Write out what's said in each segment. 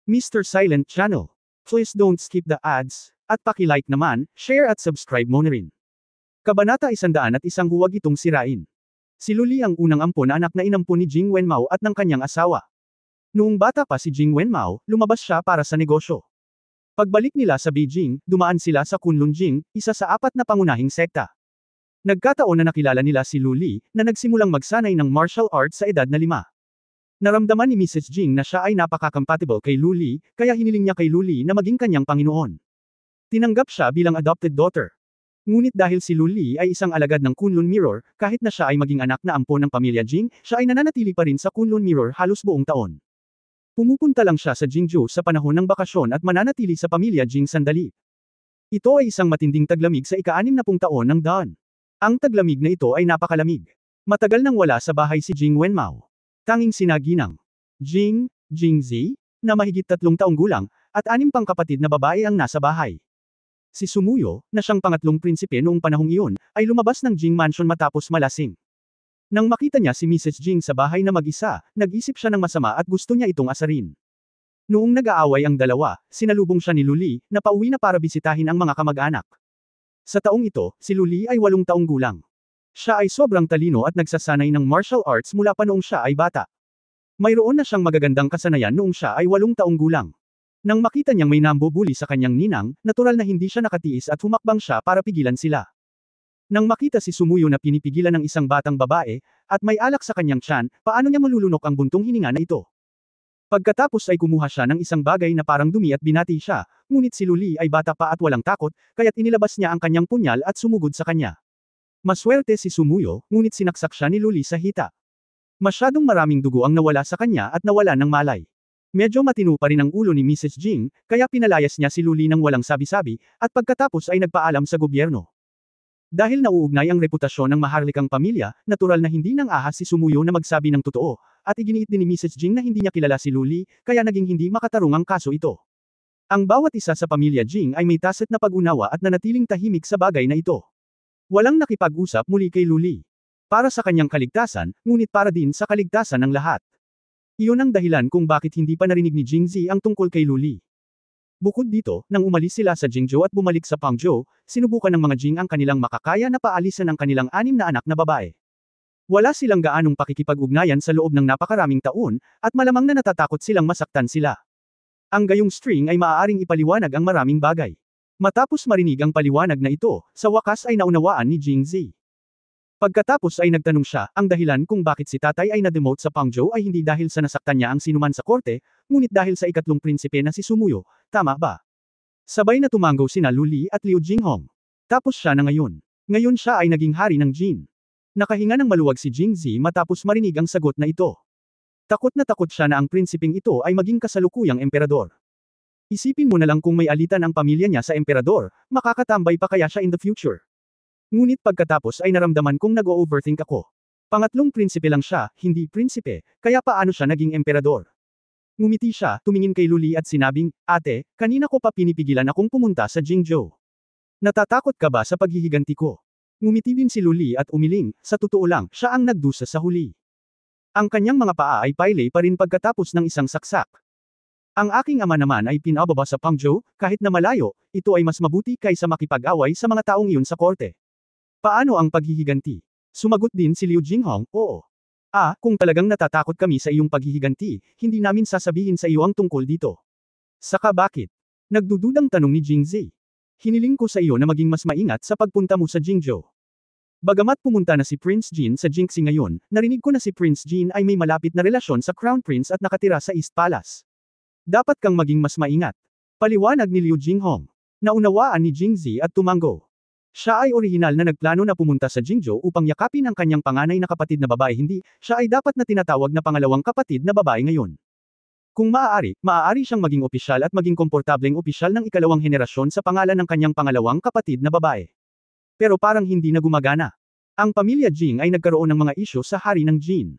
Mr. Silent Channel. Please don't skip the ads, at paki-like naman, share at subscribe mo na rin. Kabanata 101, huwag itong sirain. Si Luli ang unang ampon na anak na inampon ni Jing Wenmao at ng kanyang asawa. Noong bata pa si Jing Wenmao, lumabas siya para sa negosyo. Pagbalik nila sa Beijing, dumaan sila sa Kunlun Jing, isa sa 4 na pangunahing sekta. Nagkataon na nakilala nila si Luli, na nagsimulang magsanay ng martial arts sa edad na 5. Naramdaman ni Mrs. Jing na siya ay napaka-compatible kay Luli, kaya hiniling niya kay Luli na maging kanyang Panginoon. Tinanggap siya bilang adopted daughter. Ngunit dahil si Luli ay isang alagad ng Kunlun Mirror, kahit na siya ay maging anak na ampon ng pamilya Jing, siya ay nananatili pa rin sa Kunlun Mirror halos buong taon. Pumupunta lang siya sa Jingzhou sa panahon ng bakasyon at mananatili sa pamilya Jing sandali. Ito ay isang matinding taglamig sa ika-60 taon ng daan. Ang taglamig na ito ay napakalamig. Matagal nang wala sa bahay si Jing Wenmao. Tanging sina Ginang Jing, Jingzi, na mahigit 3 taong gulang, at 6 pang kapatid na babae ang nasa bahay. Si Sumuyo, na siyang pangatlong prinsipe noong panahong iyon, ay lumabas ng Jing Mansion matapos malasing. Nang makita niya si Mrs. Jing sa bahay na mag-isa, nag-isip siya ng masama at gusto niya itong asarin. Noong nag-aaway ang dalawa, sinalubong siya ni Luli, na pauwi na para bisitahin ang mga kamag-anak. Sa taong ito, si Luli ay 8 taong gulang. Siya ay sobrang talino at nagsasanay ng martial arts mula pa noong siya ay bata. Mayroon na siyang magagandang kasanayan noong siya ay 8 taong gulang. Nang makita niyang may nambubuli sa kanyang ninang, natural na hindi siya nakatiis at humakbang siya para pigilan sila. Nang makita si Sumuyo na pinipigilan ng isang batang babae, at may alak sa kanyang tiyan, paano niya malulunok ang buntong hininga na ito? Pagkatapos ay kumuha siya ng isang bagay na parang dumi at binati siya, ngunit si Luli ay bata pa at walang takot, kaya't inilabas niya ang kanyang punyal at sumugod sa kanya. Maswerte si Sumuyo, ngunit sinaksak siya ni Luli sa hita. Masyadong maraming dugo ang nawala sa kanya at nawala ng malay. Medyo matino pa rin ang ulo ni Mrs. Jing, kaya pinalayas niya si Luli ng walang sabi-sabi, at pagkatapos ay nagpaalam sa gobyerno. Dahil nauugnay ang reputasyon ng maharlikang pamilya, natural na hindi nang ahas si Sumuyo na magsabi ng totoo, at iginiit din ni Mrs. Jing na hindi niya kilala si Luli, kaya naging hindi makatarung ang kaso ito. Ang bawat isa sa pamilya Jing ay may taset na pag-unawa at nanatiling tahimik sa bagay na ito. Walang nakipag-usap muli kay Luli. Para sa kanyang kaligtasan, ngunit para din sa kaligtasan ng lahat. Iyon ang dahilan kung bakit hindi pa narinig ni Jingzi ang tungkol kay Luli. Bukod dito, nang umalis sila sa Jingzhou at bumalik sa Pangzhou, sinubukan ng mga Jing ang kanilang makakaya na paalisan ang kanilang 6 na anak na babae. Wala silang gaanong pakikipag-ugnayan sa loob ng napakaraming taon, at malamang na natatakot silang masaktan sila. Ang gayong string ay maaaring ipaliwanag ang maraming bagay. Matapos marinig ang paliwanag na ito, sa wakas ay naunawaan ni Jingzi. Pagkatapos ay nagtanong siya, ang dahilan kung bakit si tatay ay na-demote sa Pangzhou ay hindi dahil sa nasaktan niya ang sinuman sa korte, ngunit dahil sa ikatlong prinsipe na si Sumuyo, tama ba? Sabay na tumanggaw sina Luli at Liu Jinghong. Tapos siya na ngayon. Ngayon siya ay naging hari ng Jin. Nakahinga ng maluwag si Jingzi matapos marinig ang sagot na ito. Takot na takot siya na ang prinsipeng ito ay maging kasalukuyang emperador. Isipin mo na lang kung may alitan ang pamilya niya sa emperador, makakatambay pa kaya siya in the future. Ngunit pagkatapos ay naramdaman kong nag-o-overthink ako. Pangatlong prinsipe lang siya, hindi prinsipe, kaya paano siya naging emperador? Ngumiti siya, tumingin kay Luli at sinabing, "Ate, kanina ko pa pinipigilan akong pumunta sa Jingzhou. Natatakot ka ba sa paghihiganti ko?" Ngumiti din si Luli at umiling, sa totoo lang, siya ang nagdusa sa huli. Ang kanyang mga paa ay pailay pa rin pagkatapos ng isang saksak. Ang aking ama naman ay pinababa sa Pangzhou, kahit na malayo, ito ay mas mabuti kaysa makipag-away sa mga taong iyon sa korte. Paano ang paghihiganti? Sumagot din si Liu Jinghong, oo. Kung talagang natatakot kami sa iyong paghihiganti, hindi namin sasabihin sa iyo ang tungkol dito. Saka bakit? Nagdududang tanong ni Jingzi. Hiniling ko sa iyo na maging mas maingat sa pagpunta mo sa Jingzhou. Bagamat pumunta na si Prince Jin sa Jingxi ngayon, narinig ko na si Prince Jin ay may malapit na relasyon sa Crown Prince at nakatira sa East Palace. Dapat kang maging mas maingat. Paliwanag ni Liu Jinghong. Naunawaan ni Jingzi at tumanggo. Siya ay orihinal na nagplano na pumunta sa Jingzhou upang yakapin ang kanyang panganay na kapatid na babae, hindi, siya ay dapat na tinatawag na pangalawang kapatid na babae ngayon. Kung maaari siyang maging opisyal at maging komportableng opisyal ng ikalawang henerasyon sa pangalan ng kanyang pangalawang kapatid na babae. Pero parang hindi na gumagana. Ang pamilya Jing ay nagkaroon ng mga isyu sa hari ng Jin.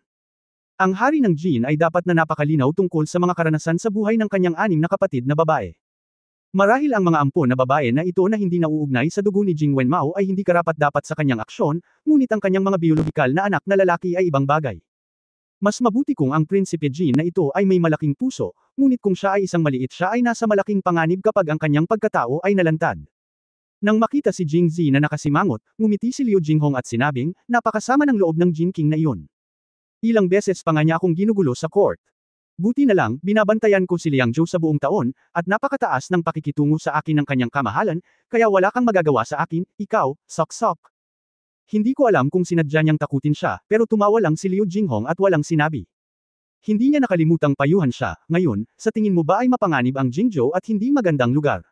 Ang hari ng Jin ay dapat na napakalinaw tungkol sa mga karanasan sa buhay ng kanyang 6 na kapatid na babae. Marahil ang mga ampon na babae na ito na hindi nauugnay sa dugo ni Jing Wenmao ay hindi karapat-dapat sa kanyang aksyon, ngunit ang kanyang mga biologikal na anak na lalaki ay ibang bagay. Mas mabuti kung ang Prinsipe Jin na ito ay may malaking puso, ngunit kung siya ay isang maliit siya ay nasa malaking panganib kapag ang kanyang pagkatao ay nalantad. Nang makita si Jing Zi na nakasimangot, ngumiti si Liu Jinghong at sinabing, napakasama ng loob ng Jin King na iyon. Ilang beses pa nga niya akong ginugulo sa court. Buti na lang, binabantayan ko si Liang Zhou sa buong taon, at napakataas ng pakikitungo sa akin ng kanyang kamahalan, kaya wala kang magagawa sa akin, ikaw, sok-sok. Hindi ko alam kung sinadya niyang takutin siya, pero tumawa lang si Liu Jinghong at walang sinabi. Hindi niya nakalimutang payuhan siya, ngayon, sa tingin mo ba ay mapanganib ang Jingzhou at hindi magandang lugar?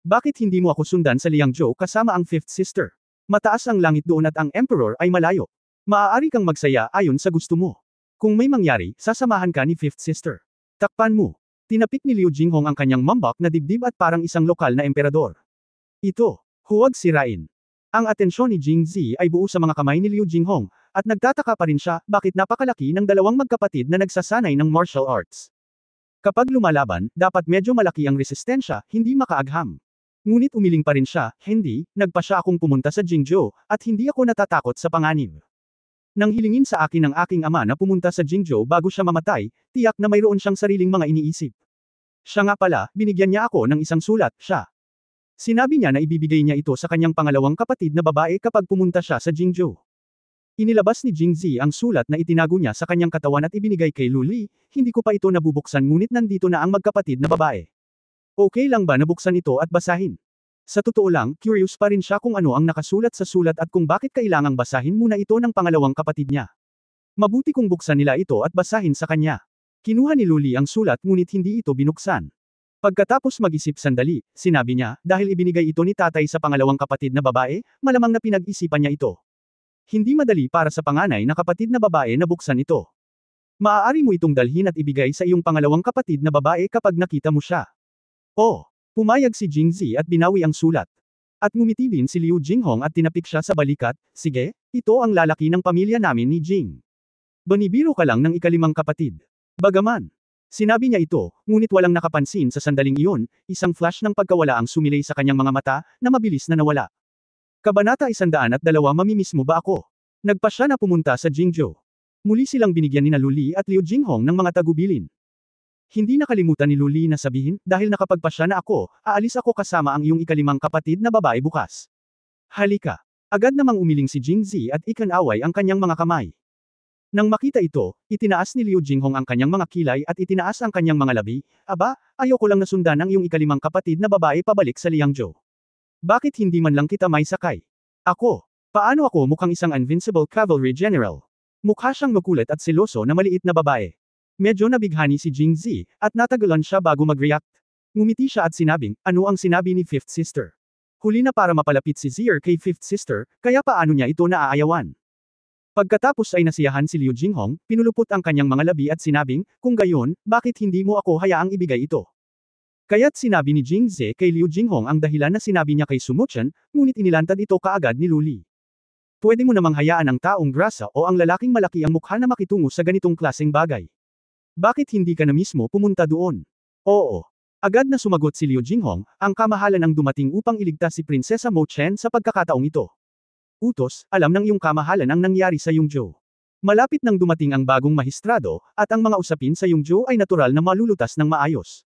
Bakit hindi mo ako sundan sa Liangzhou kasama ang fifth sister? Mataas ang langit doon at ang emperor ay malayo. Maaari kang magsaya ayon sa gusto mo. Kung may mangyari, sasamahan ka ni fifth sister. Takpan mo. Tinapik ni Liu Jinghong ang kanyang mambak na dibdib at parang isang lokal na emperador. Ito, huwag sirain. Ang atensyon ni Jing Zi ay buo sa mga kamay ni Liu Jinghong, at nagtataka pa rin siya bakit napakalaki ng dalawang magkapatid na nagsasanay ng martial arts. Kapag lumalaban, dapat medyo malaki ang resistensya, hindi makaagham. Ngunit umiling pa rin siya, hindi, nagpa siya akong pumunta sa Jingzhou, at hindi ako natatakot sa panganib. Nang hilingin sa akin ng aking ama na pumunta sa Jingzhou bago siya mamatay, tiyak na mayroon siyang sariling mga iniisip. Siya nga pala, binigyan niya ako ng isang sulat, siya. Sinabi niya na ibibigay niya ito sa kanyang pangalawang kapatid na babae kapag pumunta siya sa Jingzhou. Inilabas ni Jing Zi ang sulat na itinago niya sa kanyang katawan at ibinigay kay Lu Li, hindi ko pa ito nabubuksan ngunit nandito na ang magkapatid na babae. Okay lang ba nabuksan ito at basahin? Sa totoo lang, curious pa rin siya kung ano ang nakasulat sa sulat at kung bakit kailangang basahin muna ito ng pangalawang kapatid niya. Mabuti kung buksan nila ito at basahin sa kanya. Kinuha ni Lu Li ang sulat ngunit hindi ito binuksan. Pagkatapos mag-isip sandali, sinabi niya, dahil ibinigay ito ni tatay sa pangalawang kapatid na babae, malamang na pinag-isipan niya ito. Hindi madali para sa panganay na kapatid na babae na buksan ito. Maaari mo itong dalhin at ibigay sa iyong pangalawang kapatid na babae kapag nakita mo siya. Oh! Pumayag si Jing Zi at binawi ang sulat. At ngumiti din si Liu Jinghong at tinapik siya sa balikat, sige, ito ang lalaki ng pamilya namin ni Jing. Banibiro ka lang ng ikalimang kapatid. Bagaman. Sinabi niya ito, ngunit walang nakapansin sa sandaling iyon, isang flash ng pagkawala ang sumilay sa kanyang mga mata, na mabilis na nawala. Kabanata 102 mamimiss mo ba ako? Nagpa siya na pumunta sa Jingzhou. Muli silang binigyan ni Lu Li at Liu Jinghong ng mga tagubilin. Hindi nakalimutan ni Lu Li na sabihin, dahil nakapagpasya na ako, aalis ako kasama ang iyong ikalimang kapatid na babae bukas. Halika. Agad namang umiling si Jing Zi at ikinaway ang kanyang mga kamay. Nang makita ito, itinaas ni Liu Jinghong ang kanyang mga kilay at itinaas ang kanyang mga labi, aba, ayoko lang nasundan ang iyong ikalimang kapatid na babae pabalik sa Liangzhou. Bakit hindi man lang kita may sakay? Ako. Paano ako mukhang isang invincible cavalry general? Mukha siyang makulit at seloso na maliit na babae. Medyo nabighani si Jing Zi, at natagalan siya bago mag-react. Ngumiti siya at sinabing, ano ang sinabi ni fifth sister? Huli na para mapalapit si Zier kay fifth sister, kaya paano niya ito naaayawan? Pagkatapos ay nasiyahan si Liu Jinghong, pinulupot ang kanyang mga labi at sinabing, kung gayon, bakit hindi mo ako hayaang ibigay ito? Kaya't sinabi ni Jing Zi kay Liu Jinghong ang dahilan na sinabi niya kay Sumuchen, ngunit inilantad ito kaagad ni Lu Li. Pwede mo namang hayaan ang taong grasa o ang lalaking malaki ang mukha na makitungo sa ganitong klaseng bagay. Bakit hindi ka na mismo pumunta doon? Oo. Agad na sumagot si Liu Jinghong, ang kamahalan ang dumating upang iligtas si Prinsesa Mo Chen sa pagkakataong ito. Utos, alam ng iyong kamahalan ang nangyari sa Yongzhou. Malapit nang dumating ang bagong mahistrado, at ang mga usapin sa Yongzhou ay natural na malulutas ng maayos.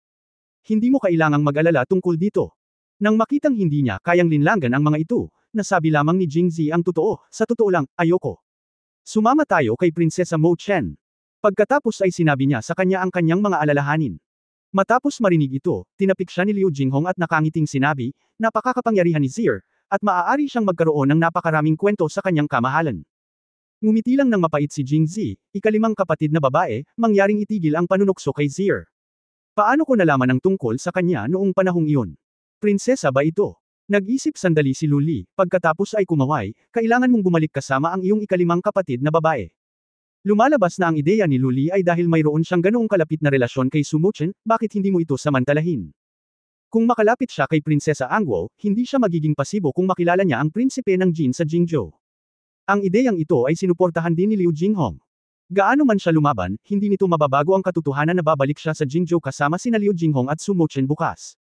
Hindi mo kailangang mag-alala tungkol dito. Nang makitang hindi niya kayang linlangan ang mga ito, nasabi lamang ni Jing Zi ang totoo, sa totoo lang, ayoko. Sumama tayo kay Prinsesa Mo Chen. Pagkatapos ay sinabi niya sa kanya ang kanyang mga alalahanin. Matapos marinig ito, tinapik siya ni Liu Jinghong at nakangiting sinabi, napakakapangyarihan ni Zier, at maaari siyang magkaroon ng napakaraming kwento sa kanyang kamahalan. Ngumiti lang ng mapait si Jing Zi, ikalimang kapatid na babae, mangyaring itigil ang panunukso kay Zier. Paano ko nalaman ang tungkol sa kanya noong panahong iyon? Prinsesa ba ito? Nag-isip sandali si Lu Li, pagkatapos ay kumaway, kailangan mong bumalik kasama ang iyong ikalimang kapatid na babae. Lumalabas na ang ideya ni Lu Li ay dahil mayroon siyang ganoong kalapit na relasyon kay Sumuchen, bakit hindi mo ito samantalahin? Kung makalapit siya kay Prinsesa Angguo, hindi siya magiging pasibo kung makilala niya ang prinsipe ng Jin sa Jingzhou. Ang ideyang ito ay sinuportahan din ni Liu Jinghong. Gaano man siya lumaban, hindi nito mababago ang katotohanan na babalik siya sa Jingzhou kasama sina Liu Jinghong at Sumuchen bukas.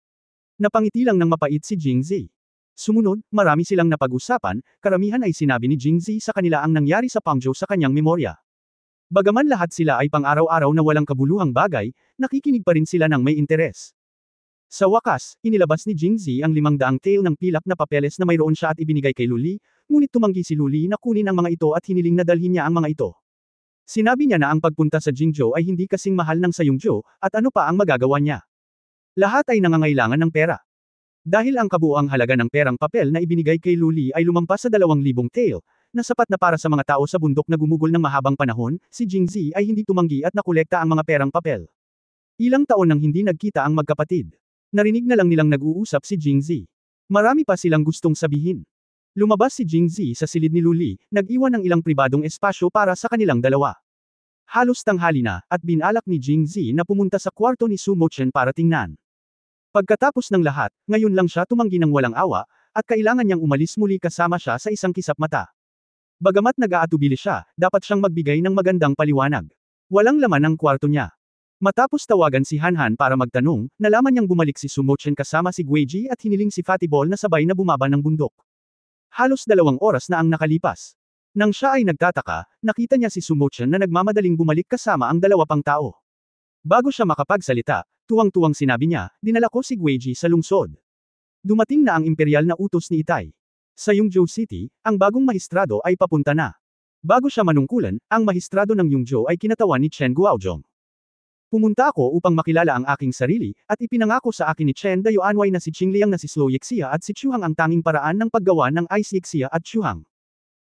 Napangiti lang ng mapait si Jing Zi. Sumunod, marami silang napag-usapan, karamihan ay sinabi ni Jing Zi sa kanila ang nangyari sa Pangzhou sa kanyang memorya. Bagaman lahat sila ay pang-araw-araw na walang kabuluhang bagay, nakikinig pa rin sila ng may interes. Sa wakas, inilabas ni Jingzi ang 500 tail ng pilak na papeles na mayroon siya at ibinigay kay Luli, ngunit tumanggi si Luli na kunin ang mga ito at hiniling na dalhin niya ang mga ito. Sinabi niya na ang pagpunta sa Jingzhou ay hindi kasing mahal ng sa Yongzhou, at ano pa ang magagawa niya. Lahat ay nangangailangan ng pera. Dahil ang kabuuang halaga ng perang papel na ibinigay kay Luli ay lumampas sa 2,000 tail, na sapat na para sa mga tao sa bundok na gumugol ng mahabang panahon, si Jingzi ay hindi tumanggi at nakolekta ang mga perang papel. Ilang taon nang hindi nagkita ang magkapatid. Narinig na lang nilang nag-uusap si Jingzi. Marami pa silang gustong sabihin. Lumabas si Jingzi sa silid ni Luli, nag-iwan ng ilang pribadong espasyo para sa kanilang dalawa. Halos tanghali na, at binalak ni Jingzi na pumunta sa kwarto ni Su Mochen para tingnan. Pagkatapos ng lahat, ngayon lang siya tumanggi ng walang awa, at kailangan niyang umalis muli kasama siya sa isang kisap mata. Bagamat nag-aatubili siya, dapat siyang magbigay ng magandang paliwanag. Walang laman ang kwarto niya. Matapos tawagan si Hanhan para magtanong, nalaman niyang bumalik si Su Mochen kasama si Guiji at hiniling si Fatibol na sabay na bumaba ng bundok. Halos 2 oras na ang nakalipas. Nang siya ay nagtataka, nakita niya si Su Mochen na nagmamadaling bumalik kasama ang 2 pang tao. Bago siya makapagsalita, tuwang-tuwang sinabi niya, dinala ko si Guiji sa lungsod. Dumating na ang imperial na utos ni Itay. Sa Yongzhou City, ang bagong mahistrado ay papunta na. Bago siya manungkulan, ang mahistrado ng Yongzhou ay kinatawan ni Chen Guaozhong. Pumunta ako upang makilala ang aking sarili, at ipinangako sa akin ni Chen Dayuanway na si Qingliang na si Slow Yexia at si Chuhang ang tanging paraan ng paggawa ng Ice Yexia at Chuhang.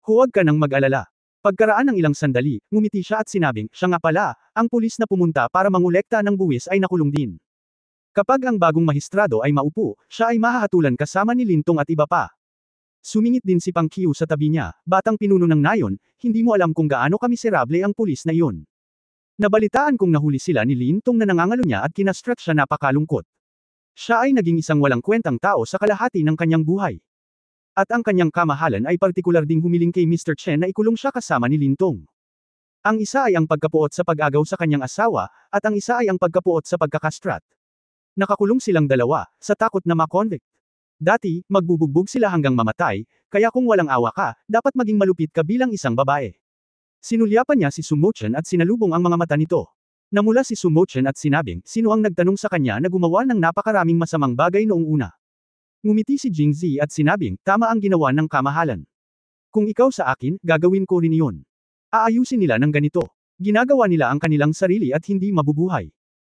Huwag ka nang mag-alala. Pagkaraan ng ilang sandali, ngumiti siya at sinabing, siya nga pala, ang pulis na pumunta para mangolekta ng buwis ay nakulong din. Kapag ang bagong mahistrado ay maupo, siya ay mahahatulan kasama ni Lintong at iba pa. Sumingit din si Pang Qiu sa tabi niya, batang pinuno ng nayon, hindi mo alam kung gaano kamiserable ang pulis na iyon. Nabalitaan kong nahuli sila ni Lintong na nangangalo niya at kinastrat siya napakalungkot. Siya ay naging isang walang kwentang tao sa kalahati ng kanyang buhay. At ang kanyang kamahalan ay partikular ding humiling kay Mr. Chen na ikulong siya kasama ni Lintong. Ang isa ay ang pagkapuot sa pag-agaw sa kanyang asawa, at ang isa ay ang pagkapuot sa pagkakastrat. Nakakulong silang dalawa, sa takot na ma-convict. Dati, magbubugbog sila hanggang mamatay, kaya kung walang awa ka, dapat maging malupit ka bilang isang babae. Sinulyapan niya si Su Mochen at sinalubong ang mga mata nito. Namula si Su Mochen at sinabing, sino ang nagtanong sa kanya na gumawa ng napakaraming masamang bagay noong una. Ngumiti si Jingzi at sinabing, tama ang ginawa ng kamahalan. Kung ikaw sa akin, gagawin ko rin iyon. Aayusin nila ng ganito. Ginagawa nila ang kanilang sarili at hindi mabubuhay.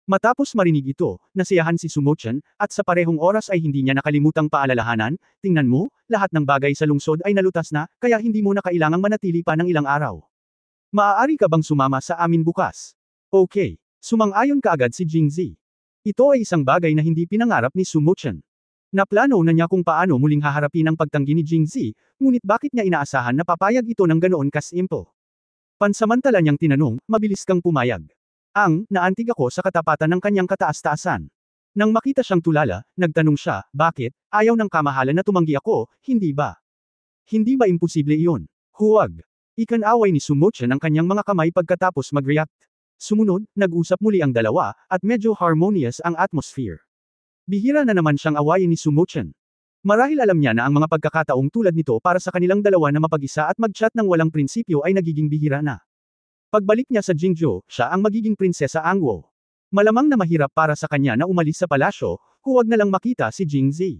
Matapos marinig ito, nasiyahan si Su Mochen, at sa parehong oras ay hindi niya nakalimutang paalalahanan, tingnan mo, lahat ng bagay sa lungsod ay nalutas na, kaya hindi mo na kailangang manatili pa ng ilang araw. Maaari ka bang sumama sa amin bukas? Okay. Sumang-ayon kaagad si Jingzi. Ito ay isang bagay na hindi pinangarap ni Su Mochen. Naplano na niya kung paano muling haharapin ang pagtanggi ni Jingzi, ngunit bakit niya inaasahan na papayag ito ng ganoon kasimple? Pansamantala niyang tinanong, mabilis kang pumayag. Naantig ako sa katapatan ng kanyang kataas-taasan. Nang makita siyang tulala, nagtanong siya, bakit, ayaw ng kamahalan na tumanggi ako, hindi ba? Hindi ba imposible iyon? Huwag. Ikan-away ni Su Mochen ang kanyang mga kamay pagkatapos mag-react. Sumunod, nag-usap muli ang dalawa, at medyo harmonious ang atmosphere. Bihira na naman siyang awayin ni Su Mochen. Marahil alam niya na ang mga pagkakataong tulad nito para sa kanilang dalawa na mapag-isa at mag-chat ng walang prinsipyo ay nagiging bihira na. Pagbalik niya sa Jingzhou, siya ang magiging prinsesa Angwo. Malamang na mahirap para sa kanya na umalis sa palasyo, huwag na lang makita si Jingzi.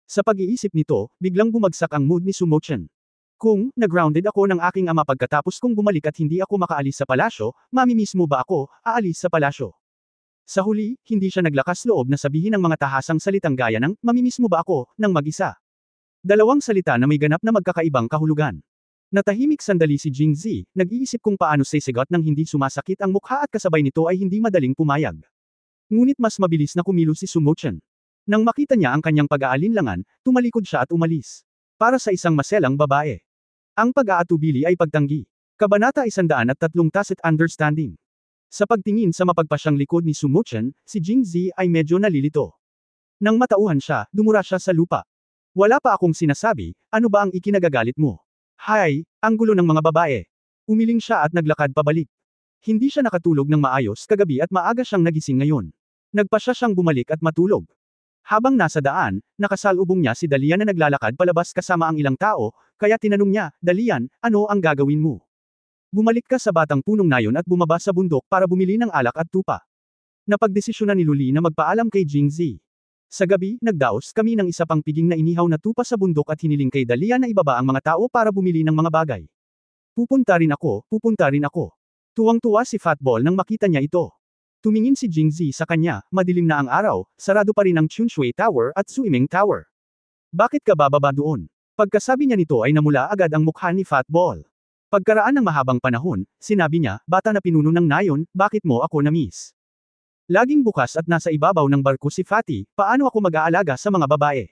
Sa pag-iisip nito, biglang bumagsak ang mood ni Su Mochen. Kung, nag-grounded ako ng aking ama pagkatapos kong bumalik at hindi ako makaalis sa palasyo, mamimiss mo ba ako, aalis sa palasyo? Sa huli, hindi siya naglakas loob na sabihin ang mga tahasang salitang gaya ng, mamimiss mo ba ako, ng mag-isa. Dalawang salita na may ganap na magkakaibang kahulugan. Natahimik sandali si Jingzi, nag-iisip kung paano sisegot nang hindi sumasakit ang mukha at kasabay nito ay hindi madaling pumayag. Ngunit mas mabilis na kumilos si Su Mochen. Nang makita niya ang kanyang pag-aalinlangan, tumalikod siya at umalis. Para sa isang maselang babae. Ang pag-aatubili ay pagtanggi. Kabanata 103 Tacit Understanding. Sa pagtingin sa mapagpasyang likod ni Su Mochen, si Jingzi ay medyo nalilito. Nang matauhan siya, dumura siya sa lupa. Wala pa akong sinasabi, ano ba ang ikinagagalit mo? Hay, ang gulo ng mga babae. Umiling siya at naglakad pabalik. Hindi siya nakatulog ng maayos kagabi at maaga siyang nagising ngayon. Nagpasya siyang bumalik at matulog. Habang nasa daan, nakasalubong niya si Dalian na naglalakad palabas kasama ang ilang tao, kaya tinanong niya, Dalian, ano ang gagawin mo? Bumalik ka sa batang punong nayon at bumaba sa bundok para bumili ng alak at tupa. Napagdesisyonan ni Luli na magpaalam kay Jingzi. Sa gabi, nagdaos kami ng isa pang piging na inihaw na tupa sa bundok at hiniling kay Dahlia na ibaba ang mga tao para bumili ng mga bagay. Pupunta rin ako, pupunta rin ako. Tuwang-tuwa si Fatball nang makita niya ito. Tumingin si Jingzi sa kanya, madilim na ang araw, sarado pa rin ang Chunshui Tower at Suiming Tower. Bakit ka bababa doon? Pagkasabi niya nito ay namula agad ang mukha ni Fatball. Pagkaraan ng mahabang panahon, sinabi niya, bata na pinuno ng nayon, bakit mo ako na-miss? Laging bukas at nasa ibabaw ng barko si Fatty, paano ako mag-aalaga sa mga babae?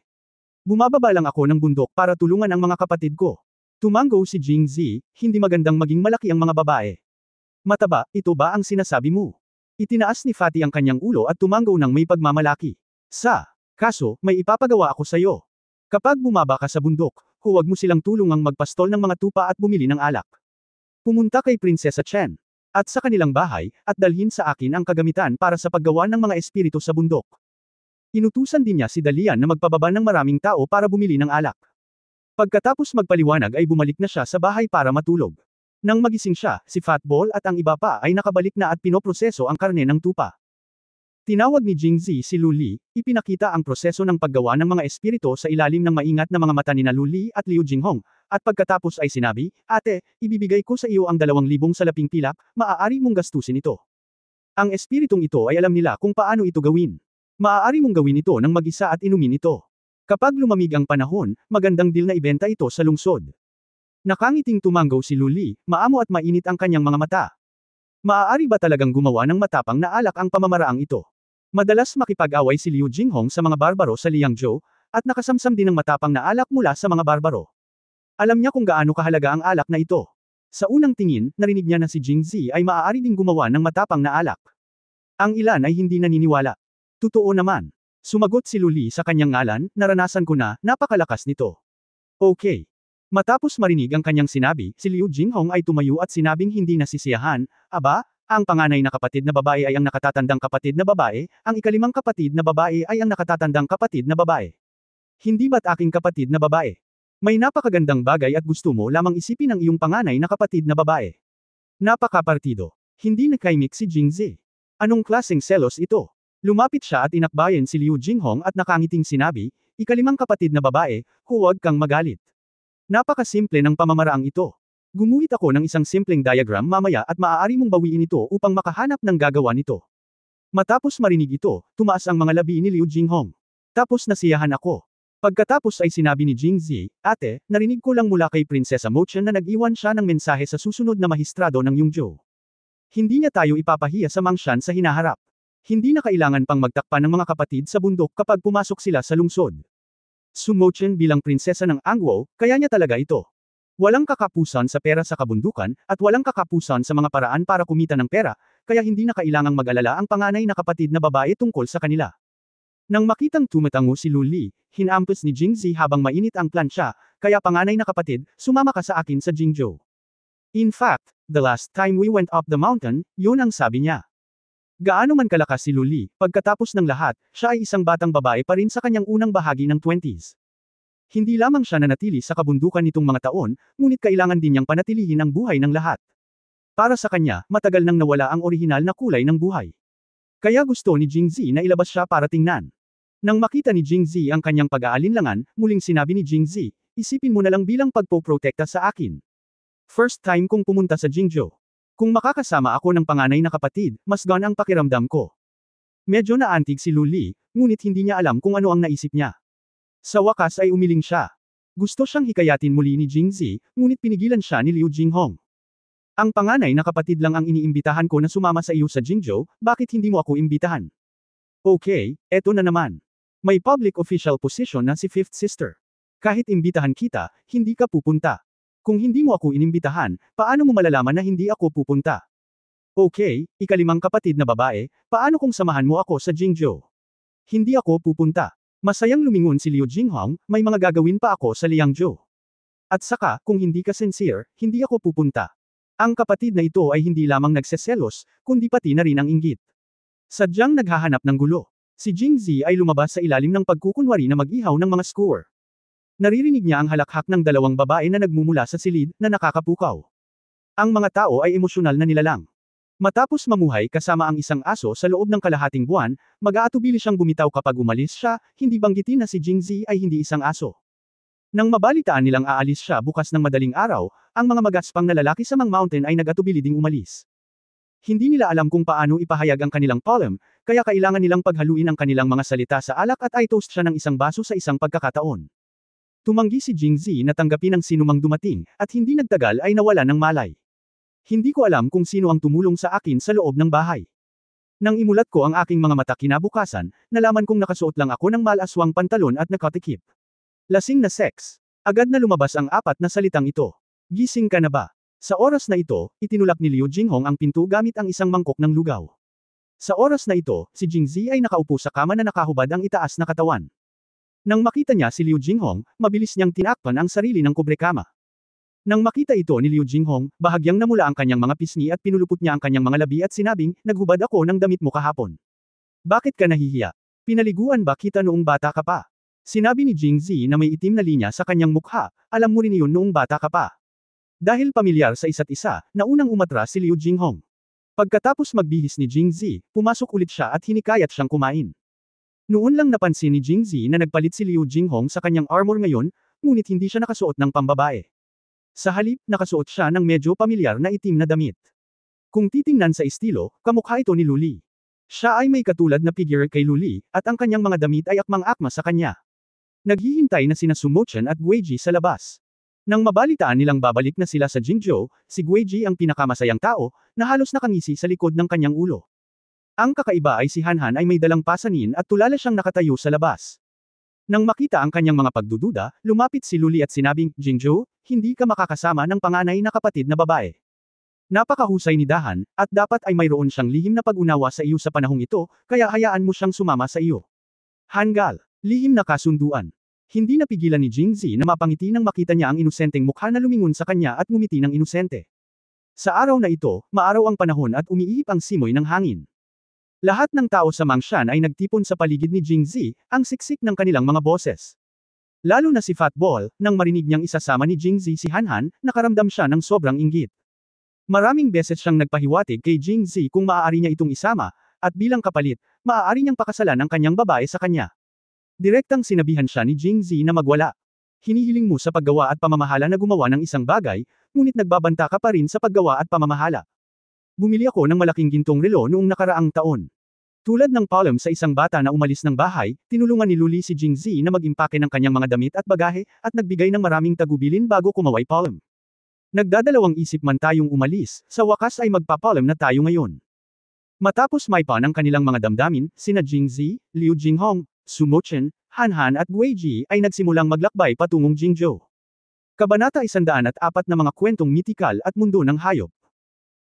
Bumababa lang ako ng bundok para tulungan ang mga kapatid ko. Tumango si Jingzi, hindi magandang maging malaki ang mga babae. Mataba, ito ba ang sinasabi mo? Itinaas ni Fatty ang kanyang ulo at tumango ng may pagmamalaki. Kaso, may ipapagawa ako sa iyo. Kapag bumaba ka sa bundok, huwag mo silang tulungang magpastol ng mga tupa at bumili ng alak. Pumunta kay Prinsesa Chen at sa kanilang bahay, at dalhin sa akin ang kagamitan para sa paggawa ng mga espiritu sa bundok. Inutusan din niya si Dahlia na magpababa ng maraming tao para bumili ng alak. Pagkatapos magpaliwanag ay bumalik na siya sa bahay para matulog. Nang magising siya, si Fatball at ang iba pa ay nakabalik na at pinoproseso ang karne ng tupa. Tinawag ni Jingzi si Luli, ipinakita ang proseso ng paggawa ng mga espiritu sa ilalim ng maingat na mga mata ni Luli at Liu Jinghong, at pagkatapos ay sinabi, ate, ibibigay ko sa iyo ang 2,000 salaping pilak, maaari mong gastusin ito. Ang espiritong ito ay alam nila kung paano ito gawin. Maaari mong gawin ito nang mag-isa at inumin ito. Kapag lumamig ang panahon, magandang deal na ibenta ito sa lungsod. Nakangiting tumango si Luli, maamo at mainit ang kanyang mga mata. Maaari ba talagang gumawa ng matapang na alak ang pamamaraang ito? Madalas makipag-away si Liu Jinghong sa mga barbaro sa Liangzhou, at nakasamsam din ng matapang na alak mula sa mga barbaro. Alam niya kung gaano kahalaga ang alak na ito. Sa unang tingin, narinig niya na si Jingzi ay maaari ding gumawa ng matapang na alak. Ang ilan ay hindi naniniwala. Totoo naman. Sumagot si Luli sa kanyang ngalan, naranasan ko na, napakalakas nito. Okay. Matapos marinig ang kanyang sinabi, si Liu Jinghong ay tumayo at sinabing hindi nasisiyahan, aba, ang panganay na kapatid na babae ay ang nakatatandang kapatid na babae, ang ikalimang kapatid na babae ay ang nakatatandang kapatid na babae. Hindi ba't aking kapatid na babae? May napakagandang bagay at gusto mo lamang isipin ang iyong panganay na kapatid na babae. Napakapartido. Hindi nakaimik si Jingzi. Anong klaseng selos ito? Lumapit siya at inakbayan si Liu Jinghong at nakangiting sinabi, ikalimang kapatid na babae, huwag kang magalit. Napakasimple ng pamamaraang ito. Gumuhit ako ng isang simpleng diagram mamaya at maaari mong bawiin ito upang makahanap ng gagawa nito. Matapos marinig ito, tumaas ang mga labi ni Liu Jinghong. Tapos nasiyahan ako. Pagkatapos ay sinabi ni Jingzi, ate, narinig ko lang mula kay Prinsesa Mochen na nag-iwan siya ng mensahe sa susunod na mahistrado ng Yongzhou. Hindi niya tayo ipapahiya sa Mangshan sa hinaharap. Hindi na kailangan pang magtakpan ng mga kapatid sa bundok kapag pumasok sila sa lungsod. Su Mochen bilang prinsesa ng Angwo, kaya niya talaga ito. Walang kakapusan sa pera sa kabundukan, at walang kakapusan sa mga paraan para kumita ng pera, kaya hindi na kailangang mag-alala ang panganay na kapatid na babae tungkol sa kanila. Nang makitang tumatango si Luli, hinampos ni Jingzi habang mainit ang plansya, kaya panganay na kapatid, sumama ka sa akin sa Jingzhou. In fact, the last time we went up the mountain, yun ang sabi niya. Gaano man kalakas si Luli, pagkatapos ng lahat, siya ay isang batang babae pa rin sa kanyang unang bahagi ng 20s. Hindi lamang siya nanatili sa kabundukan nitong mga taon, ngunit kailangan din niyang panatilihin ang buhay ng lahat. Para sa kanya, matagal nang nawala ang orihinal na kulay ng buhay. Kaya gusto ni Jingzi na ilabas siya para tingnan. Nang makita ni Jingzi ang kanyang pag-aalinlangan, muling sinabi ni Jingzi, isipin mo na lang bilang pagpoprotekta sa akin. First time kong pumunta sa Jingzhou. Kung makakasama ako ng panganay na kapatid, mas gaan ang pakiramdam ko. Medyo naantig si Luli, ngunit hindi niya alam kung ano ang naisip niya. Sa wakas ay umiling siya. Gusto siyang hikayatin muli ni Jingzi, ngunit pinigilan siya ni Liu Jinghong. Ang panganay na kapatid lang ang iniimbitahan ko na sumama sa iyo sa Jingzhou, bakit hindi mo ako imbitahan? Okay, eto na naman. May public official position na si fifth sister. Kahit imbitahan kita, hindi ka pupunta. Kung hindi mo ako inimbitahan, paano mo malalaman na hindi ako pupunta? Okay, ikalimang kapatid na babae, paano kung samahan mo ako sa Jingzhou? Hindi ako pupunta. Masayang lumingon si Liu Jinghong, may mga gagawin pa ako sa Liangzhou. At saka, kung hindi ka sincere, hindi ako pupunta. Ang kapatid na ito ay hindi lamang nagseselos, kundi pati na rin ang inggit. Sadyang naghahanap ng gulo. Si Jingzi ay lumabas sa ilalim ng pagkukunwari na mag-ihaw ng mga skewer. Naririnig niya ang halakhak ng dalawang babae na nagmumula sa silid, na nakakapukaw. Ang mga tao ay emosyonal na nilalang. Matapos mamuhay kasama ang isang aso sa loob ng kalahating buwan, mag-aatubili siyang bumitaw kapag umalis siya, hindi banggitin na si Jingzi ay hindi isang aso. Nang mabalitaan nilang aalis siya bukas ng madaling araw, ang mga magaspang na lalaki sa Mang Mountain ay nag-atubili ding umalis. Hindi nila alam kung paano ipahayag ang kanilang poem, kaya kailangan nilang paghaluin ang kanilang mga salita sa alak at i-toast siya ng isang baso sa isang pagkakataon. Tumanggi si Jingzi na tanggapin ang sinumang dumating, at hindi nagtagal ay nawala ng malay. Hindi ko alam kung sino ang tumulong sa akin sa loob ng bahay. Nang imulat ko ang aking mga mata kinabukasan, nalaman kong nakasuot lang ako ng malaswang pantalon at nakatikip. Lasing na sex. Agad na lumabas ang apat na salitang ito. Gising ka na ba? Sa oras na ito, itinulak ni Liu Jinghong ang pinto gamit ang isang mangkok ng lugaw. Sa oras na ito, si Jingzi ay nakaupo sa kama na nakahubad ang itaas na katawan. Nang makita niya si Liu Jinghong, mabilis niyang tinakpan ang sarili ng kubrekama. Nang makita ito ni Liu Jinghong, bahagyang namula ang kanyang mga pisngi at pinulupot niya ang kanyang mga labi at sinabing, naghubad ako ng damit mo kahapon. Bakit ka nahihiya? Pinaliguan ba kita noong bata ka pa? Sinabi ni Jingzi na may itim na linya sa kanyang mukha, alam mo rin iyon noong bata ka pa. Dahil pamilyar sa isa't isa, naunang umatras si Liu Jinghong. Pagkatapos magbihis ni Jingzi, pumasok ulit siya at hinikayat siyang kumain. Noon lang napansin ni Jingzi na nagpalit si Liu Jinghong sa kanyang armor ngayon, ngunit hindi siya nakasuot ng pambabae. Sa halip, nakasuot siya ng medyo pamilyar na itim na damit. Kung titingnan sa estilo, kamukha ito ni Luli. Siya ay may katulad na figure kay Luli, at ang kanyang mga damit ay akmang-akma sa kanya. Naghihintay na sina Sumochen at Guiji sa labas. Nang mabalitaan nilang babalik na sila sa Jingzhou, si Guiji ang pinakamasayang tao, na halos nakangisi sa likod ng kanyang ulo. Ang kakaiba ay si Hanhan ay may dalang pasanin at tulala siyang nakatayo sa labas. Nang makita ang kanyang mga pagdududa, lumapit si Luli at sinabing, Jingzhou, hindi ka makakasama ng panganay na kapatid na babae. Napakahusay ni Dahan, at dapat ay mayroon siyang lihim na pag-unawa sa iyo sa panahong ito, kaya hayaan mo siyang sumama sa iyo. Hanggal, lihim na kasunduan. Hindi napigilan ni Jingzi na mapangiti nang makita niya ang inosenteng mukha na lumingon sa kanya at ngumiti ng inosente. Sa araw na ito, maaraw ang panahon at umiihip ang simoy ng hangin. Lahat ng tao sa Mangshan ay nagtipon sa paligid ni Jingzi, ang siksik ng kanilang mga boses. Lalo na si Fat Ball, nang marinig niyang isasama ni Jingzi si Hanhan, nakaramdam siya ng sobrang inggit. Maraming beses siyang nagpahiwatig kay Jingzi kung maaari niya itong isama, at bilang kapalit, maaari niyang pakasalan ang kanyang babae sa kanya. Direktang sinabihan siya ni Jingzi na magwala. Hinihiling mo sa paggawa at pamamahala na gumawa ng isang bagay, ngunit nagbabanta ka pa rin sa paggawa at pamamahala. Bumili ako ng malaking gintong relo noong nakaraang taon. Tulad ng palm sa isang bata na umalis ng bahay, tinulungan ni Luli si Jingzi na mag-impake ng kanyang mga damit at bagahe, at nagbigay ng maraming tagubilin bago kumaway palm. Nagdadalawang isip man tayong umalis, sa wakas ay magpapalm na tayo ngayon. Matapos maipan ang kanilang mga damdamin, sina Jingzi, Liu Jinghong, Sumochen, Hanhan at Guiji ay nagsimulang maglakbay patungong Jingzhou. Kabanata 104 na mga kwentong mitikal at mundo ng hayop.